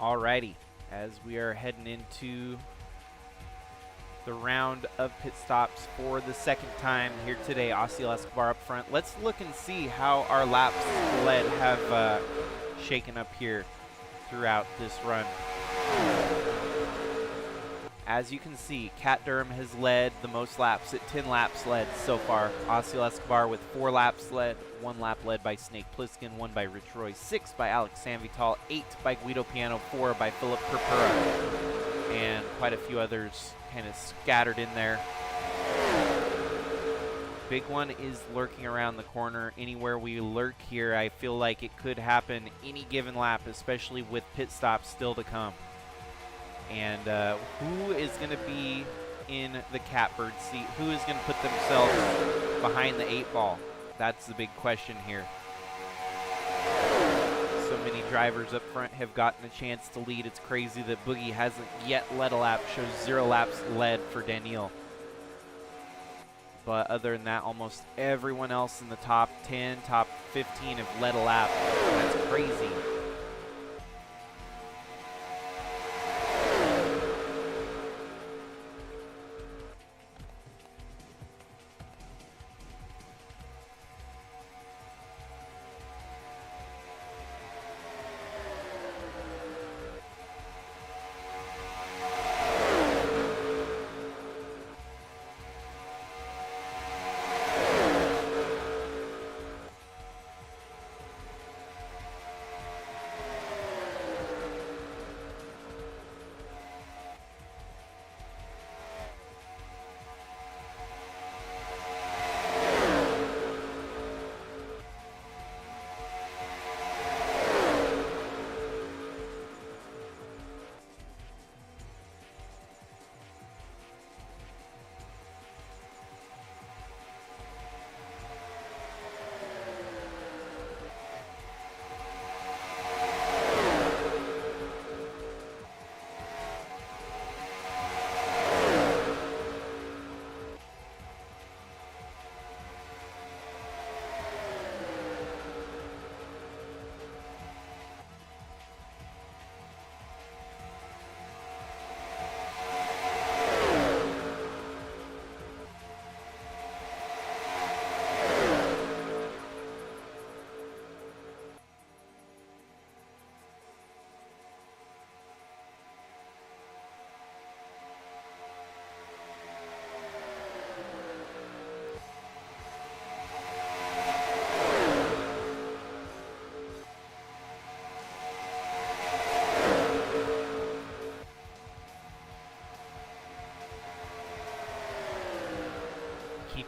Alrighty, as we are heading into the round of pit stops for the second time here today, Osiel Escobar up front. Let's look and see how our laps led have shaken up here throughout this run. As you can see, Cat Durham has led the most laps at 10 laps led so far. Osiel Escobar with 4 laps led, 1 lap led by Snake Plissken, 1 by Rich Roy, 6 by Alex Sanvital, 8 by Guido Piano, 4 by Philip Purpura, and quite a few others kind of scattered in there. Big one is lurking around the corner. Anywhere we lurk here, I feel like it could happen any given lap, especially with pit stops still to come. And who is going to be in the catbird seat? Who is going to put themselves behind the 8 ball? That's the big question here. So many drivers up front have gotten a chance to lead. It's crazy that Boogie hasn't yet led a lap. Shows 0 laps led for Daniil. But other than that, almost everyone else in the top 10, top 15 have led a lap. That's crazy.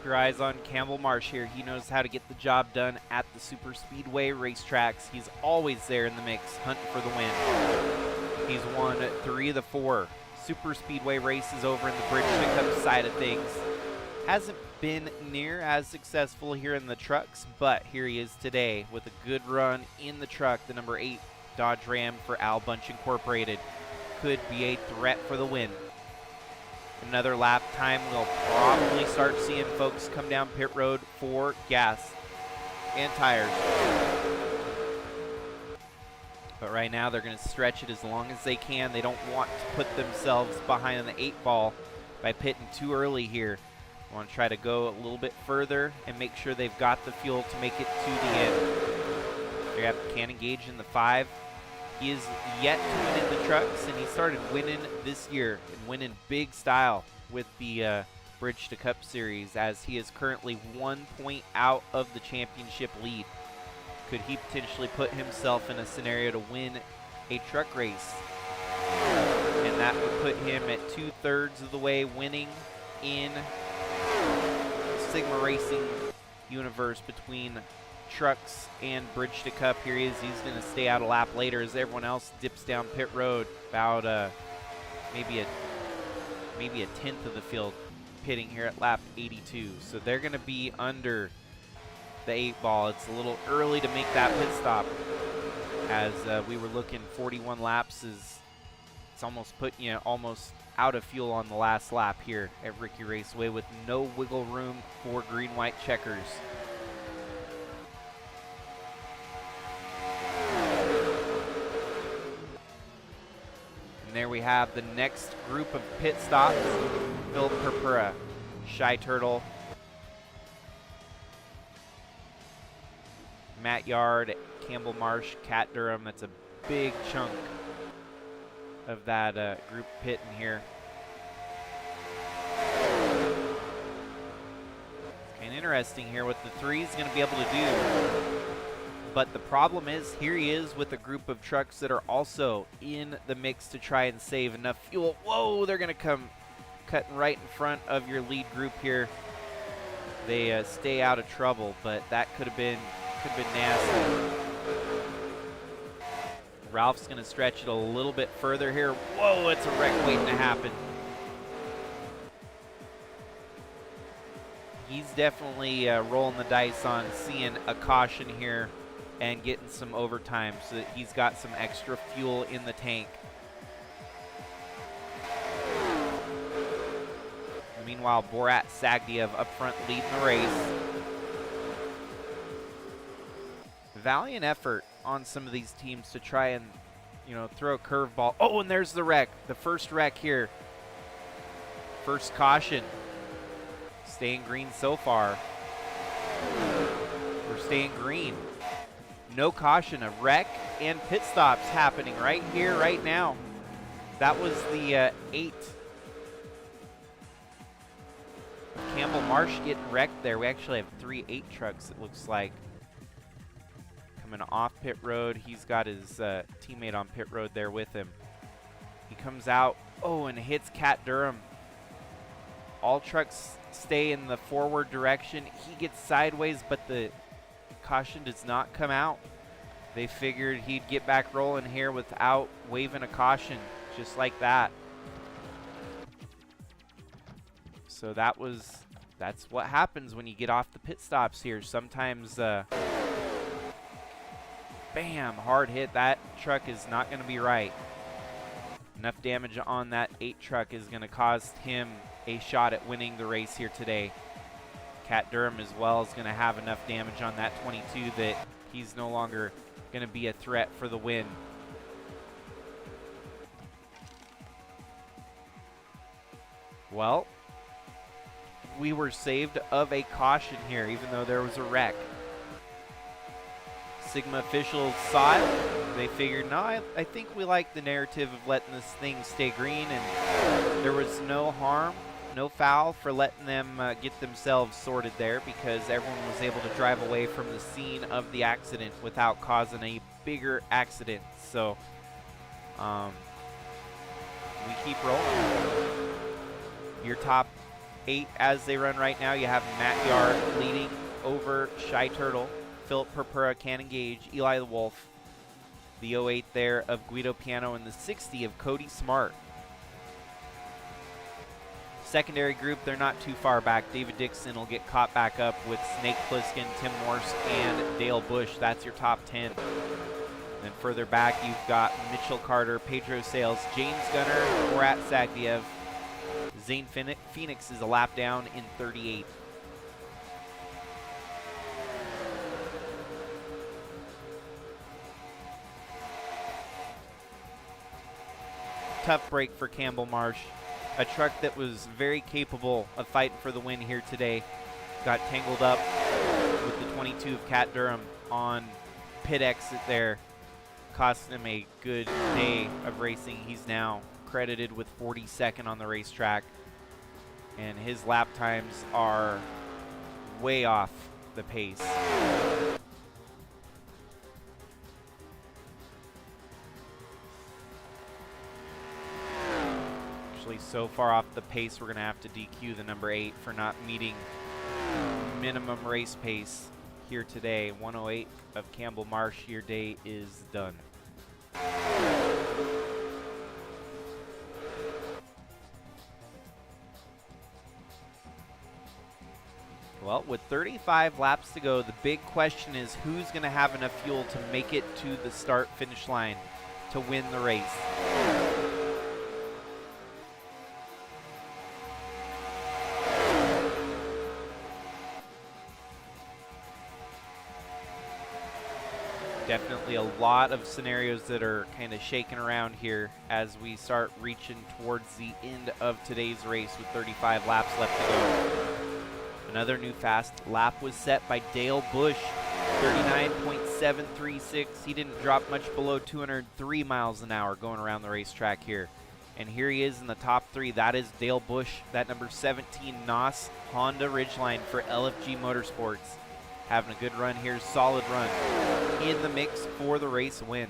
your eyes on Campbell Marsh here. He knows how to get the job done at the super speedway racetracks. He's always there in the mix, hunting for the win. He's won 3 of the 4 super speedway races over in the Bridge Pickup side of things. Hasn't been near as successful here in the trucks, but here he is today with a good run in the truck. The number 8 Dodge Ram for Al Bunch Incorporated could be a threat for the win. Another lap time, we'll probably start seeing folks come down pit road for gas and tires. But right now they're going to stretch it as long as they can. They don't want to put themselves behind the 8 ball by pitting too early here. Want to try to go a little bit further and make sure they've got the fuel to make it to the end. They have Cannon Gage in the 5. He is yet to win in the trucks, and he started winning this year and winning big style with the Bridge to Cup Series, as he is currently 1 point out of the championship lead. Could he potentially put himself in a scenario to win a truck race? And that would put him at 2/3 of the way winning in the Sigma Racing universe between trucks and Bridge to Cup. Here he is. He's going to stay out a lap later as everyone else dips down pit road. About maybe a tenth of the field pitting here at lap 82. So they're going to be under the 8 ball. It's a little early to make that pit stop, as we were looking 41 laps. It's almost putting you almost out of fuel on the last lap here at RiKi Raceway, with no wiggle room for green-white checkers. There we have the next group of pit stops. Phil Purpura, Shy Turtle, Matt Yard, Campbell Marsh, Cat Durham. That's a big chunk of that group pitting here. It's kind of interesting here what the 3 is going to be able to do. But the problem is, here he is with a group of trucks that are also in the mix to try and save enough fuel. Whoa, they're going to come cutting right in front of your lead group here. They stay out of trouble, but that could have been nasty. Ralph's going to stretch it a little bit further here. Whoa, it's a wreck waiting to happen. He's definitely rolling the dice on seeing a caution here and getting some overtime so that he's got some extra fuel in the tank. Meanwhile, Borat Sagdiev up front leading the race. Valiant effort on some of these teams to try and, throw a curveball. Oh, and there's the wreck. The first wreck here. First caution. Staying green so far. We're staying green. No caution, a wreck and pit stops happening right here, right now. That was the 8. Campbell Marsh getting wrecked there. We actually have 3 8 trucks, it looks like. Coming off pit road. He's got his teammate on pit road there with him. He comes out, and hits Cat Durham. All trucks stay in the forward direction. He gets sideways, but the caution does not come out. They figured he'd get back rolling here without waving a caution, just like that. So that's what happens when you get off the pit stops here. Sometimes, bam, hard hit. That truck is not going to be right. Enough damage on that 8 truck is going to cost him a shot at winning the race here today. Cat Durham as well is going to have enough damage on that 22 that he's no longer going to be a threat for the win. Well, we were saved of a caution here, even though there was a wreck. Sigma officials saw it. They figured, no, I think we like the narrative of letting this thing stay green, and there was no harm, no foul for letting them get themselves sorted there, because everyone was able to drive away from the scene of the accident without causing a bigger accident. So we keep rolling. Your top 8 as they run right now. You have Matt Yard leading over Shy Turtle, Philip Purpura, Cannon Gage, Eli the Wolf, the 08 there of Guido Piano, and the 60 of Cody Smart. Secondary group, they're not too far back. David Dixon will get caught back up with Snake Plissken, Tim Morse, and Dale Bush. That's your top 10. Then further back, you've got Mitchell Carter, Pedro Sales, James Gunner, Murat Sagdiev. Zane Phoenix is a lap down in 38. Tough break for Campbell Marsh. A truck that was very capable of fighting for the win here today. Got tangled up with the 22 of Cat Durham on pit exit there. Cost him a good day of racing. He's now credited with 42nd on the racetrack, and his lap times are way off the pace. Actually, so far off the pace, we're going to have to DQ the number 8 for not meeting minimum race pace here today. 108 of Campbell Marsh, your day is done. Well, with 35 laps to go, the big question is who's going to have enough fuel to make it to the start-finish line to win the race. Definitely a lot of scenarios that are kind of shaking around here as we start reaching towards the end of today's race with 35 laps left to go. Another new fast lap was set by Dale Bush, 39.736. He didn't drop much below 203 miles an hour going around the racetrack here. And here he is in the top 3. That is Dale Bush, that number 17 NOS Honda Ridgeline for LFG Motorsports. Having a good run here, solid run. In the mix for the race win.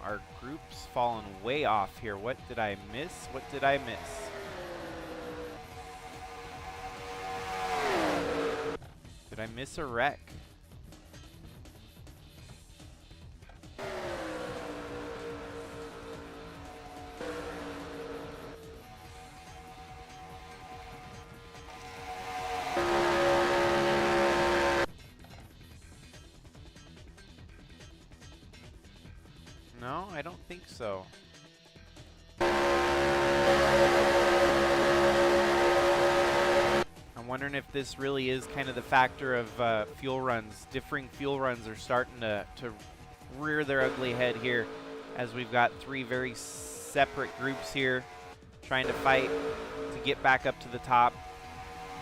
Our group's fallen way off here. What did I miss? What did I miss? Did I miss a wreck? No, I don't think so. I'm wondering if this really is kind of the factor of fuel runs. Differing fuel runs are starting to rear their ugly head here, as we've got three very separate groups here trying to fight to get back up to the top.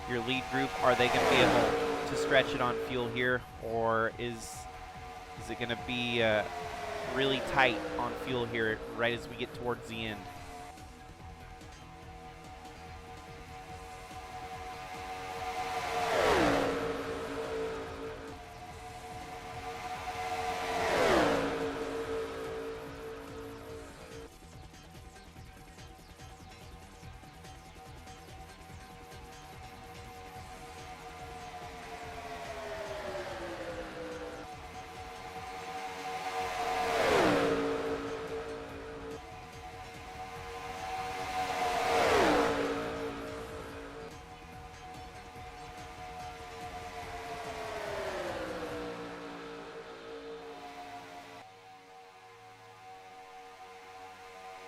Your lead group, are they going to be able to stretch it on fuel here, or is it going to be really tight on fuel here right as we get towards the end?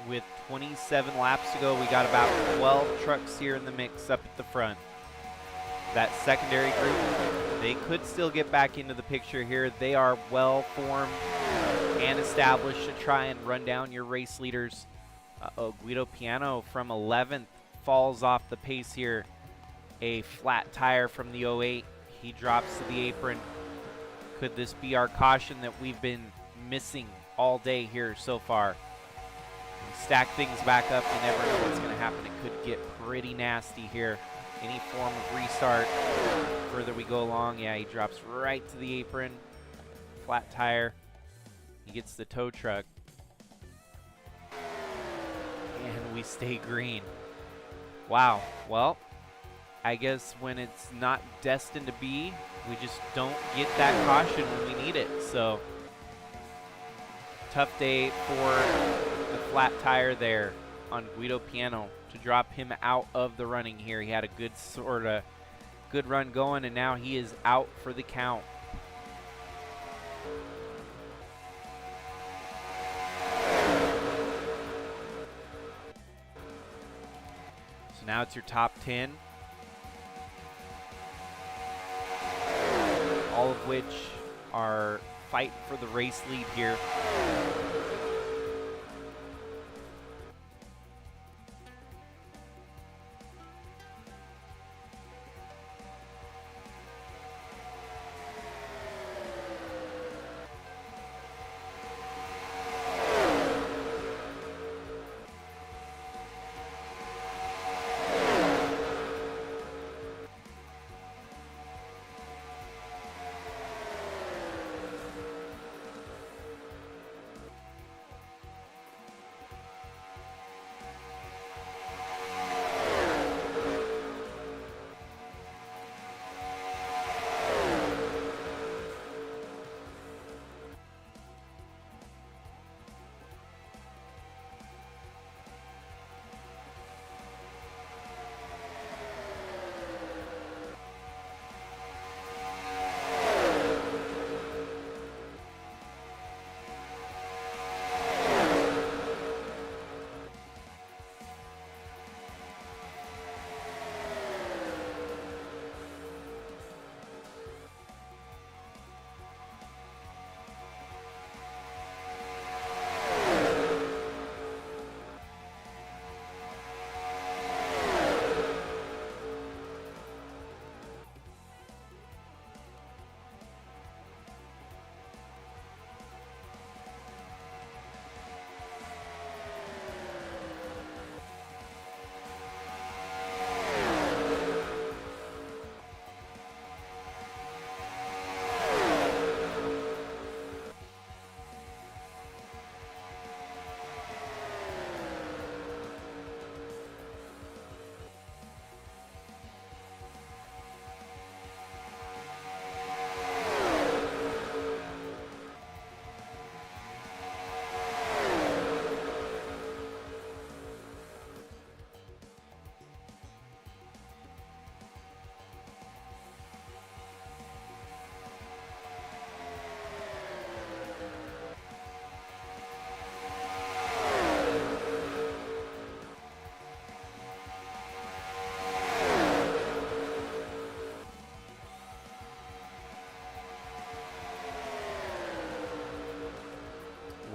With 27 laps to go, we got about 12 trucks here in the mix up at the front. That secondary group, they could still get back into the picture here. They are well formed and established to try and run down your race leaders. Guido Piano from 11th falls off the pace here. A flat tire from the 08. He drops to the apron. Could this be our caution that we've been missing all day here so far? Stack things back up, you never know what's going to happen. It could get pretty nasty here. Any form of restart. Further we go along, yeah, he drops right to the apron. Flat tire. He gets the tow truck. And we stay green. Wow. Well, I guess when it's not destined to be, we just don't get that caution when we need it. So, tough day for the flat tire there on Guido Piano to drop him out of the running here. He had a good run going, and now he is out for the count. So now it's your top 10, all of which are fighting for the race lead here.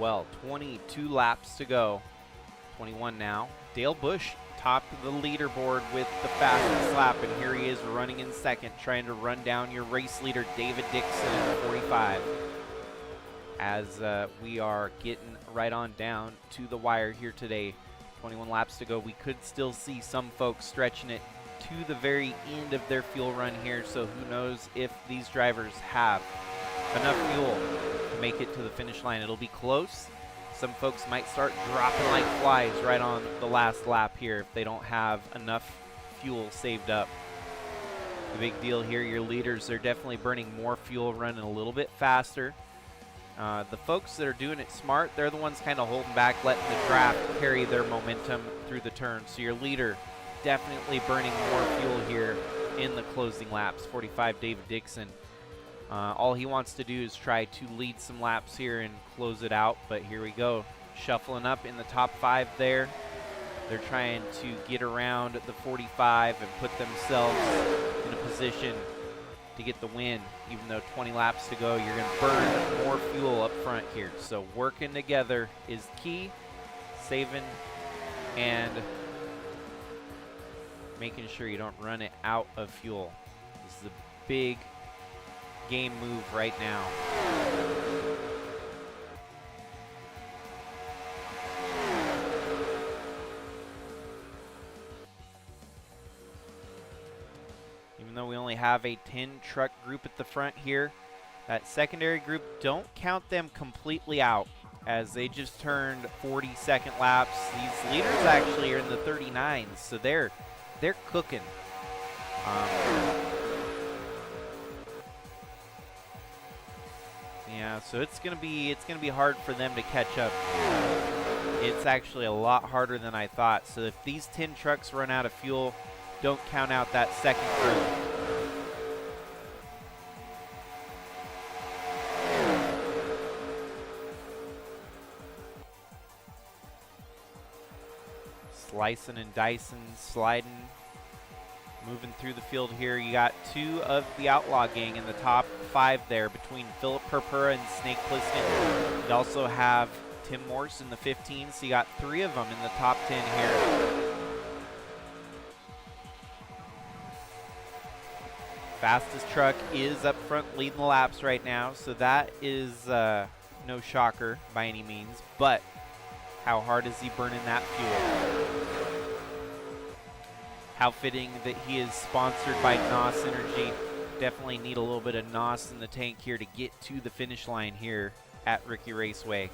well. 22 laps to go. 21 now. Dale Bush topped the leaderboard with the fastest lap, and here he is running in second, trying to run down your race leader, David Dixon, in 45. As we are getting right on down to the wire here today. 21 laps to go. We could still see some folks stretching it to the very end of their fuel run here, so who knows if these drivers have enough fuel to make it to the finish line. It'll be close. Some folks might start dropping like flies right on the last lap here if they don't have enough fuel saved up. The big deal here, your leaders are definitely burning more fuel, running a little bit faster. The folks that are doing it smart, they're the ones kind of holding back, letting the draft carry their momentum through the turn. So your leader definitely burning more fuel here in the closing laps. 45, David Dixon. All he wants to do is try to lead some laps here and close it out, but here we go. Shuffling up in the top 5 there. They're trying to get around the 45 and put themselves in a position to get the win. Even though 20 laps to go, you're going to burn more fuel up front here. So working together is key. Saving and making sure you don't run it out of fuel. This is a big game move right now. Even though we only have a 10 truck group at the front here, that secondary group, don't count them completely out as they just turned 40-second laps. These leaders actually are in the 39s, so they're cooking. Yeah, so it's gonna be hard for them to catch up. It's actually a lot harder than I thought. So if these 10 trucks run out of fuel, don't count out that second group. Slicing and dicing, sliding, moving through the field here. You got 2 of the Outlaw gang in the top 5 there between Philip Purpura and Snake Plissken. You also have Tim Morse in the 15, so you got 3 of them in the top 10 here. Fastest truck is up front leading the laps right now, so that is no shocker by any means, but how hard is he burning that fuel? How fitting that he is sponsored by NOS Energy. Definitely need a little bit of NOS in the tank here to get to the finish line here at RiKi Raceway.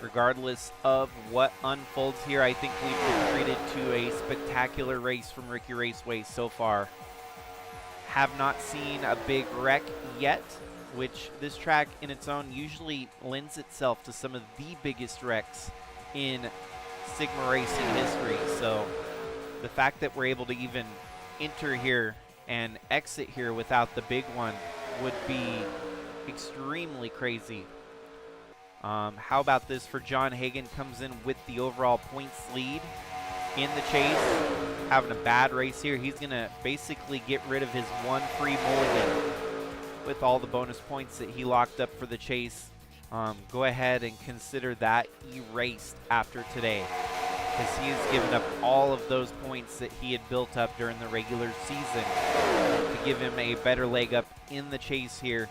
Regardless of what unfolds here, I think we've been treated to a spectacular race from RiKi Raceway so far. Have not seen a big wreck yet, which this track in its own usually lends itself to some of the biggest wrecks in Sigma racing history. So the fact that we're able to even enter here and exit here without the big one would be extremely crazy. How about this for John Hagan? Comes in with the overall points lead in the chase. Having a bad race here. He's going to basically get rid of his 1 free mulligan with all the bonus points that he locked up for the chase. Go ahead and consider that erased after today, because he has given up all of those points that he had built up during the regular season to give him a better leg up in the chase here.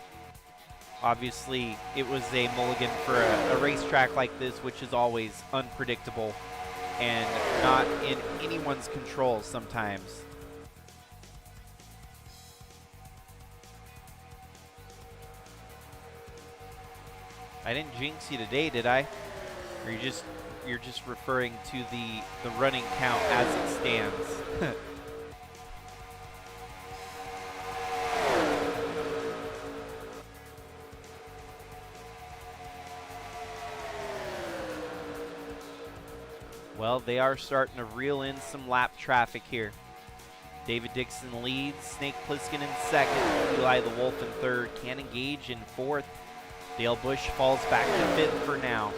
Obviously, it was a mulligan for a racetrack like this, which is always unpredictable and not in anyone's control sometimes. I didn't jinx you today, did I? Or you're just referring to the running count as it stands. Well, they are starting to reel in some lap traffic here. David Dixon leads, Snake Plissken in second, Eli the Wolf in third, Can Engage in fourth. Dale Bush falls back to fifth for now.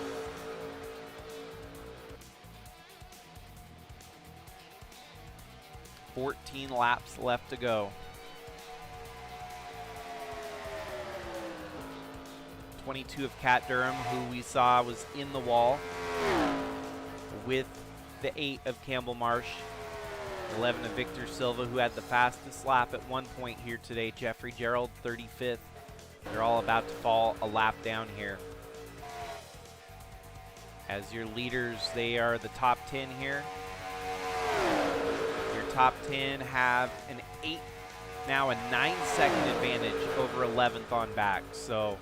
14 laps left to go. 22 of Cat Durham, who we saw was in the wall with the 8 of Campbell Marsh. 11 of Victor Silva, who had the fastest lap at one point here today. Jeffrey Gerald, 35th. They're all about to fall a lap down here. As your leaders, they are the top 10 here. Your top 10 have an 8, now a 9-second advantage over 11th on back. So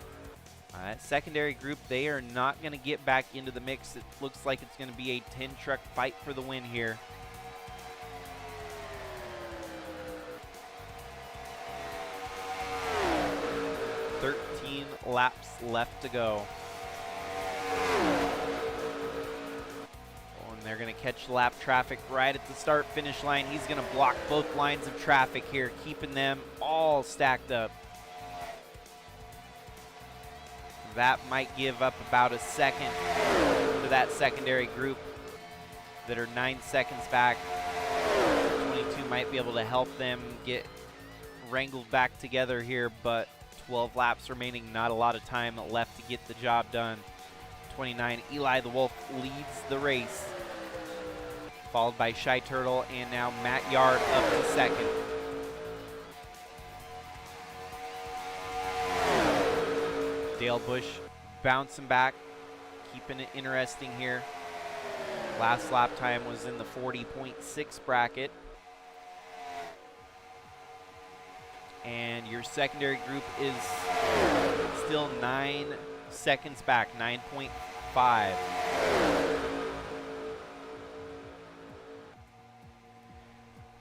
that secondary group, they are not going to get back into the mix. It looks like it's going to be a 10-truck fight for the win here. Laps left to go. Oh, and they're going to catch lap traffic right at the start finish line. He's going to block both lines of traffic here, keeping them all stacked up. That might give up about a second to that secondary group that are 9 seconds back. 22 might be able to help them get wrangled back together here, but 12 laps remaining, not a lot of time left to get the job done. 29, Eli the Wolf leads the race, followed by Shy Turtle, and now Matt Yard up to second. Dale Bush bouncing back, keeping it interesting here. Last lap time was in the 40.6 bracket. And your secondary group is still 9 seconds back, 9.5.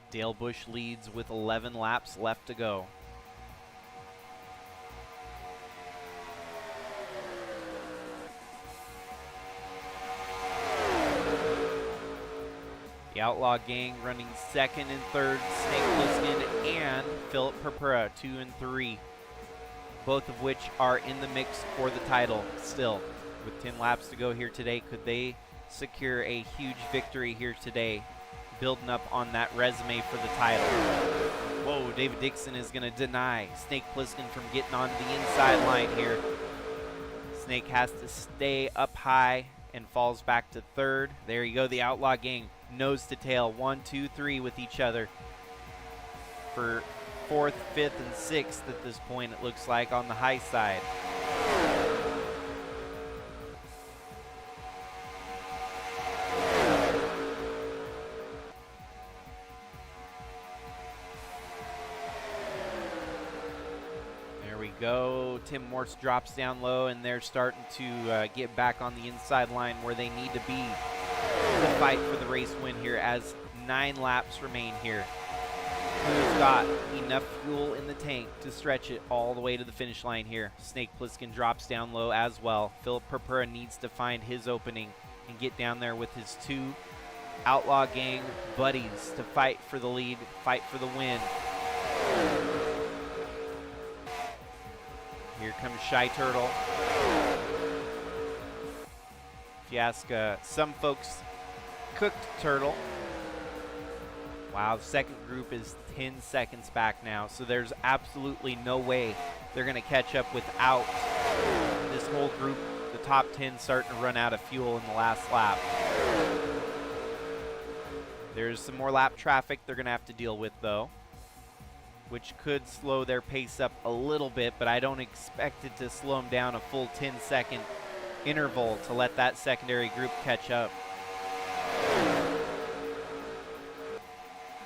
Dale Bush leads with 11 laps left to go. The Outlaw Gang running second and third, Snake Plissken and Philip Purpura, 2 and 3. Both of which are in the mix for the title still. With 10 laps to go here today, could they secure a huge victory here today, building up on that resume for the title? Whoa, David Dixon is going to deny Snake Plissken from getting onto the inside line here. Snake has to stay up high and falls back to third. There you go, the Outlaw Gang. Nose to tail, 1, 2, 3 with each other for 4th, 5th, and 6th at this point, it looks like, on the high side. There we go. Tim Morse drops down low, and they're starting to get back on the inside line where they need to be to fight for the race win here, as 9 laps remain here. Who's got enough fuel in the tank to stretch it all the way to the finish line here? Snake Plissken drops down low as well. Philip Purpura needs to find his opening and get down there with his 2 Outlaw Gang buddies to fight for the lead, fight for the win. Here comes Shy Turtle. If you ask some folks, Cooked Turtle. Wow, the second group is 10 seconds back now, so there's absolutely no way they're going to catch up without this whole group, the top 10, starting to run out of fuel in the last lap. There's some more lap traffic they're going to have to deal with, though, which could slow their pace up a little bit, but I don't expect it to slow them down a full 10-second interval to let that secondary group catch up.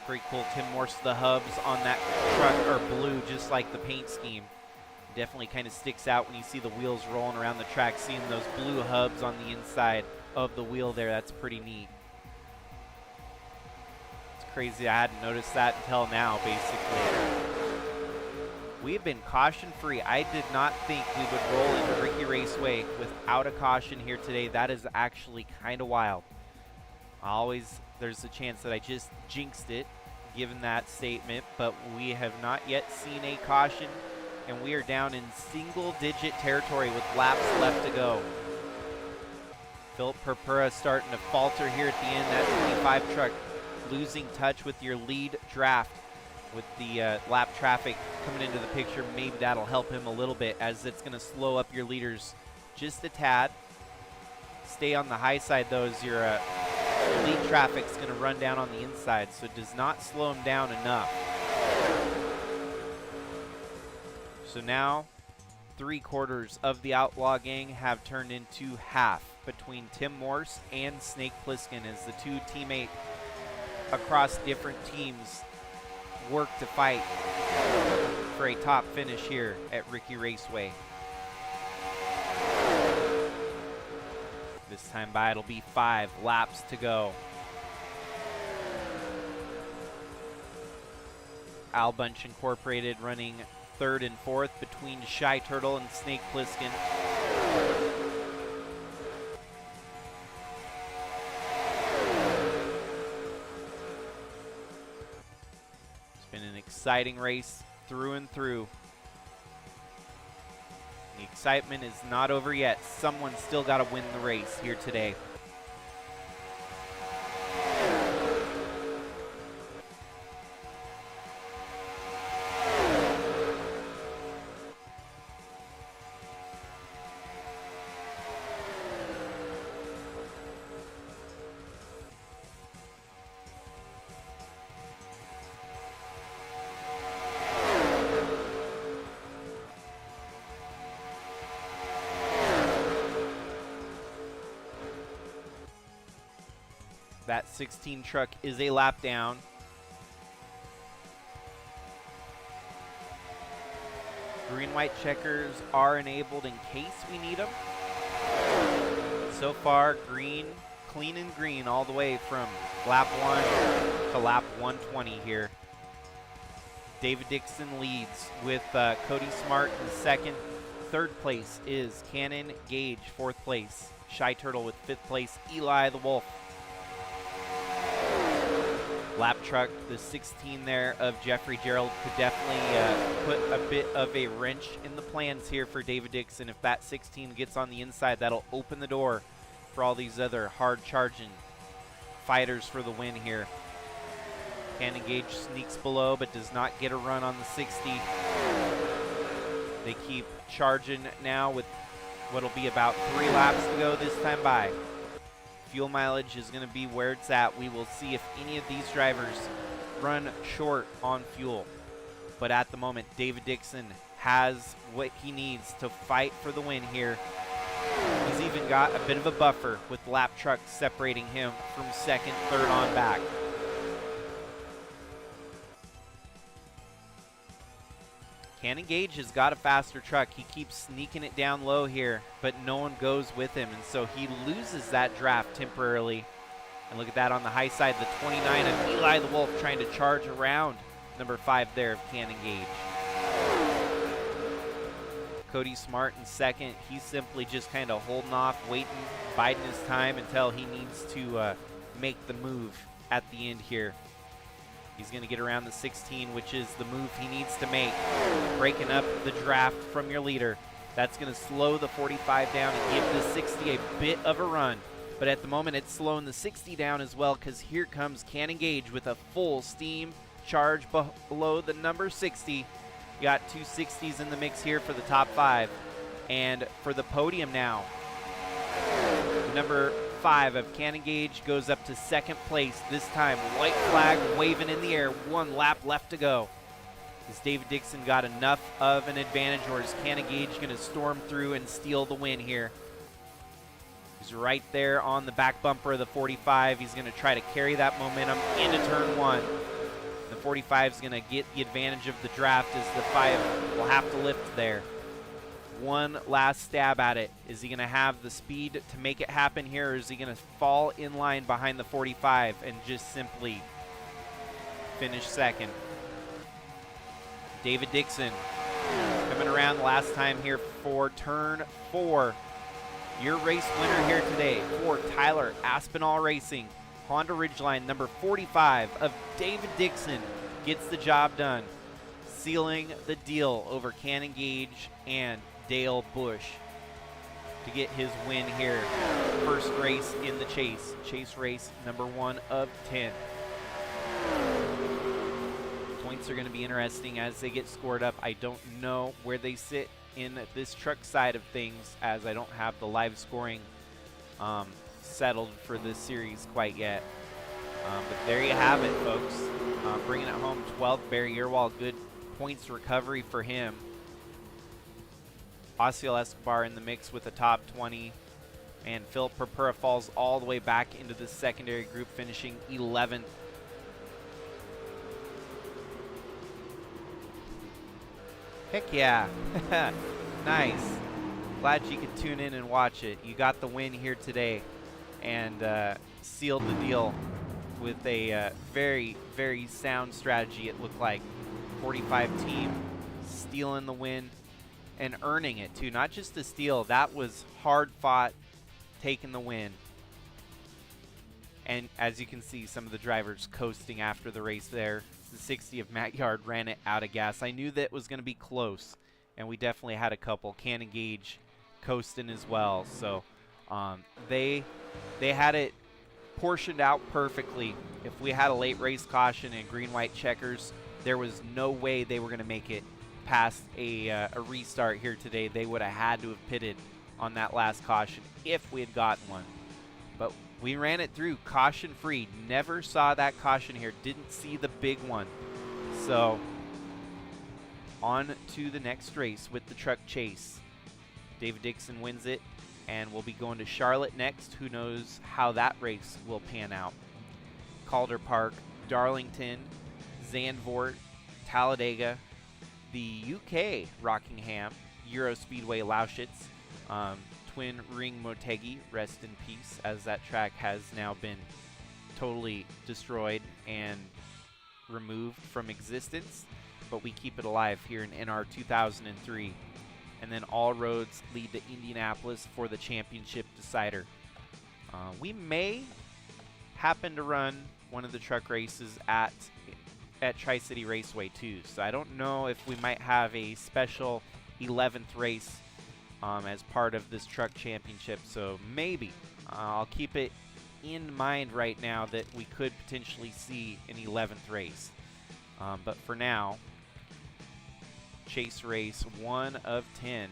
Pretty cool. Tim Morse, the hubs on that truck are blue, just like the paint scheme. Definitely kind of sticks out when you see the wheels rolling around the track, seeing those blue hubs on the inside of the wheel there. That's pretty neat. It's crazy. I hadn't noticed that until now, basically. We've been caution-free. I did not think we would roll into RiKi Raceway without a caution here today. That is actually kind of wild. There's a chance that I just jinxed it, given that statement, but we have not yet seen a caution, and we are down in single-digit territory with laps left to go. Philip Purpura starting to falter here at the end. That 25 truck losing touch with your lead draft. With the lap traffic coming into the picture, maybe that'll help him a little bit, as it's going to slow up your leaders just a tad. Stay on the high side, though, as your lead traffic's going to run down on the inside, so it does not slow him down enough. So now 3/4 of the Outlaw gang have turned into half between Tim Morse and Snake Plissken, as the two teammates across different teams work to fight for a top finish here at RiKi Raceway. This time by, it'll be 5 laps to go. Al Bunch Incorporated running 3rd and 4th between Shy Turtle and Snake Plissken. It's been an exciting race through and through. The excitement is not over yet. Someone's still got to win the race here today. That 16 truck is a lap down. Green-white checkers are enabled in case we need them. So far, green, clean and green all the way from lap 1 to lap 120 here. David Dixon leads with Cody Smart in second. Third place is Cannon Gage, fourth place. Shy Turtle with fifth place. Eli the Wolf. Lap truck, the 16 there of Jeffrey Gerald, could definitely put a bit of a wrench in the plans here for David Dixon. If that 16 gets on the inside, that'll open the door for all these other hard-charging fighters for the win here. Cannon Gage sneaks below, but does not get a run on the 60. They keep charging now with what'll be about 3 laps to go this time by. Fuel mileage is going to be where it's at. We will see if any of these drivers run short on fuel. But at the moment, David Dixon has what he needs to fight for the win here. He's even got a bit of a buffer with lap trucks separating him from second, third on back. Cannon Gage has got a faster truck. He keeps sneaking it down low here, but no one goes with him, and so he loses that draft temporarily. And look at that on the high side, the 29 of Eli the Wolf trying to charge around number 5 there of Cannon Gage. Cody Smart in second. He's simply just kind of holding off, waiting, biding his time until he needs to make the move at the end here. He's going to get around the 16, which is the move he needs to make. Breaking up the draft from your leader. That's going to slow the 45 down and give the 60 a bit of a run. But at the moment, it's slowing the 60 down as well, because here comes Cannon Gage with a full steam charge below the number 60. You got 2 60s in the mix here for the top 5. And for the podium now, number 5 of Cannon Gage goes up to second place. This time, white flag waving in the air. 1 lap left to go. Has David Dixon got enough of an advantage, or is Cannon Gage going to storm through and steal the win here? He's right there on the back bumper of the 45. He's going to try to carry that momentum into turn 1. The 45 is going to get the advantage of the draft, as the 5 will have to lift there. One last stab at it. Is he going to have the speed to make it happen here, or is he going to fall in line behind the 45 and just simply finish second? David Dixon coming around last time here for turn 4. Your race winner here today for Tyler Aspinall Racing. Honda Ridgeline number 45 of David Dixon gets the job done, sealing the deal over Cannon Gage and Dale Bush to get his win here. First race in the Chase race number 1 of 10. points are going to be interesting as they get scored up. I don't know where they sit in this truck side of things, as I don't have the live scoring settled for this series quite yet. But there you have it, folks. Bringing it home, 12th, Barry Earwall. Good points recovery for him. Osiel Escobar in the mix with a top 20. And Phil Purpura falls all the way back into the secondary group, finishing 11th. Heck yeah. Nice. Glad you could tune in and watch it. You got the win here today and sealed the deal with a very, very sound strategy, it looked like. 45 team stealing the win and earning it too. Not just a steal, that was hard fought, taking the win. And as you can see, some of the drivers coasting after the race there. The 60 of Matt Yard ran it out of gas. I knew that it was going to be close, and we definitely had a couple. Cannon Gage coasting as well. So they had it portioned out perfectly. If we had a late race caution and green-white checkers, there was no way they were going to make it past a restart here today. They would have had to have pitted on that last caution if we had gotten one. But we ran it through caution-free. Never saw that caution here. Didn't see the big one. So on to the next race with the truck chase. David Dixon wins it, and we'll be going to Charlotte next. Who knows how that race will pan out. Calder Park, Darlington, Zandvoort, Talladega, the UK Rockingham, Euro Speedway Lausitz, Twin Ring Motegi, rest in peace, as that track has now been totally destroyed and removed from existence, but we keep it alive here in NR2003. And then all roads lead to Indianapolis for the championship decider. We may happen to run one of the truck races at Tri-City Raceway too, so I don't know if we might have a special 11th race as part of this truck championship. So maybe I'll keep it in mind right now that we could potentially see an 11th race. But for now, chase race 1 of 10.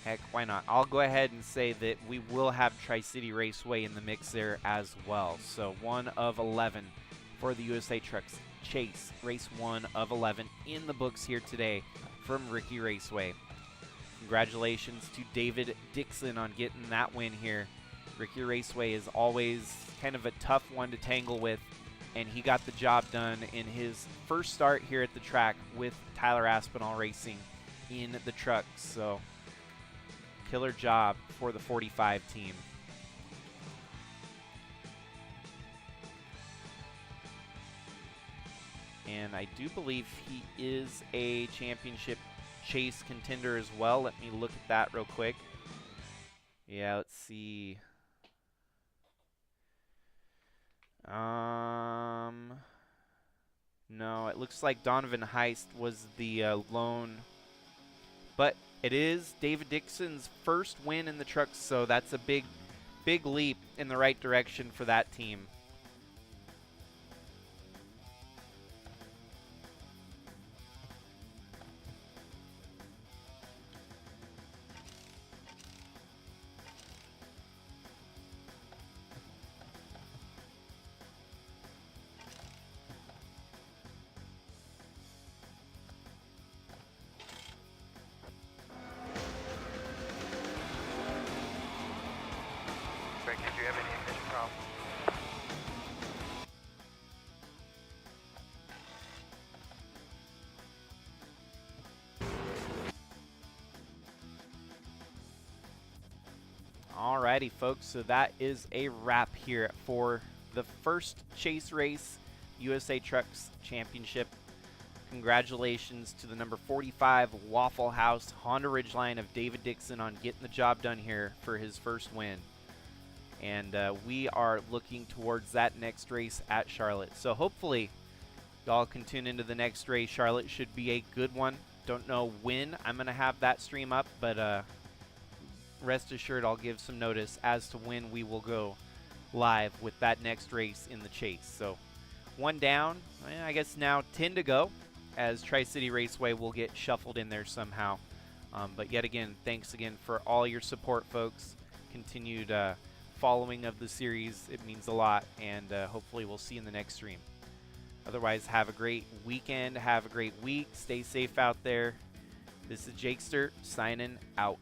Heck, why not? I'll go ahead and say that we will have Tri-City Raceway in the mix there as well. So 1 of 11 for the USATrucks chase. Race 1 of 11 in the books here today from RiKi Raceway. Congratulations to David Dixon on getting that win here. RiKi Raceway is always kind of a tough one to tangle with, and he got the job done in his first start here at the track with Tyler Aspinall Racing in the trucks. So killer job for the 45 team. And I do believe he is a championship chase contender as well. Let me look at that real quick. Yeah, let's see. No, it looks like Donovan Heist was the lone. But it is David Dixon's first win in the trucks, so that's a big leap in the right direction for that team. Did you have any ignition problems? Alrighty, folks, so that is a wrap here for the first chase race, USATrucks Championship. Congratulations to the number 45 Waffle House Honda Ridgeline of David Dixon on getting the job done here for his first win. And we are looking towards that next race at Charlotte. So hopefully y'all can tune into the next race. Charlotte should be a good one. Don't know when I'm going to have that stream up, but rest assured I'll give some notice as to when we will go live with that next race in the Chase. So 1 down, I guess now 10 to go, as Tri-City Raceway will get shuffled in there somehow. But yet again, thanks again for all your support, folks. Continued following of the series. It means a lot, and hopefully we'll see you in the next stream. Otherwise, have a great weekend. Have a great week. Stay safe out there. This is Jakester signing out.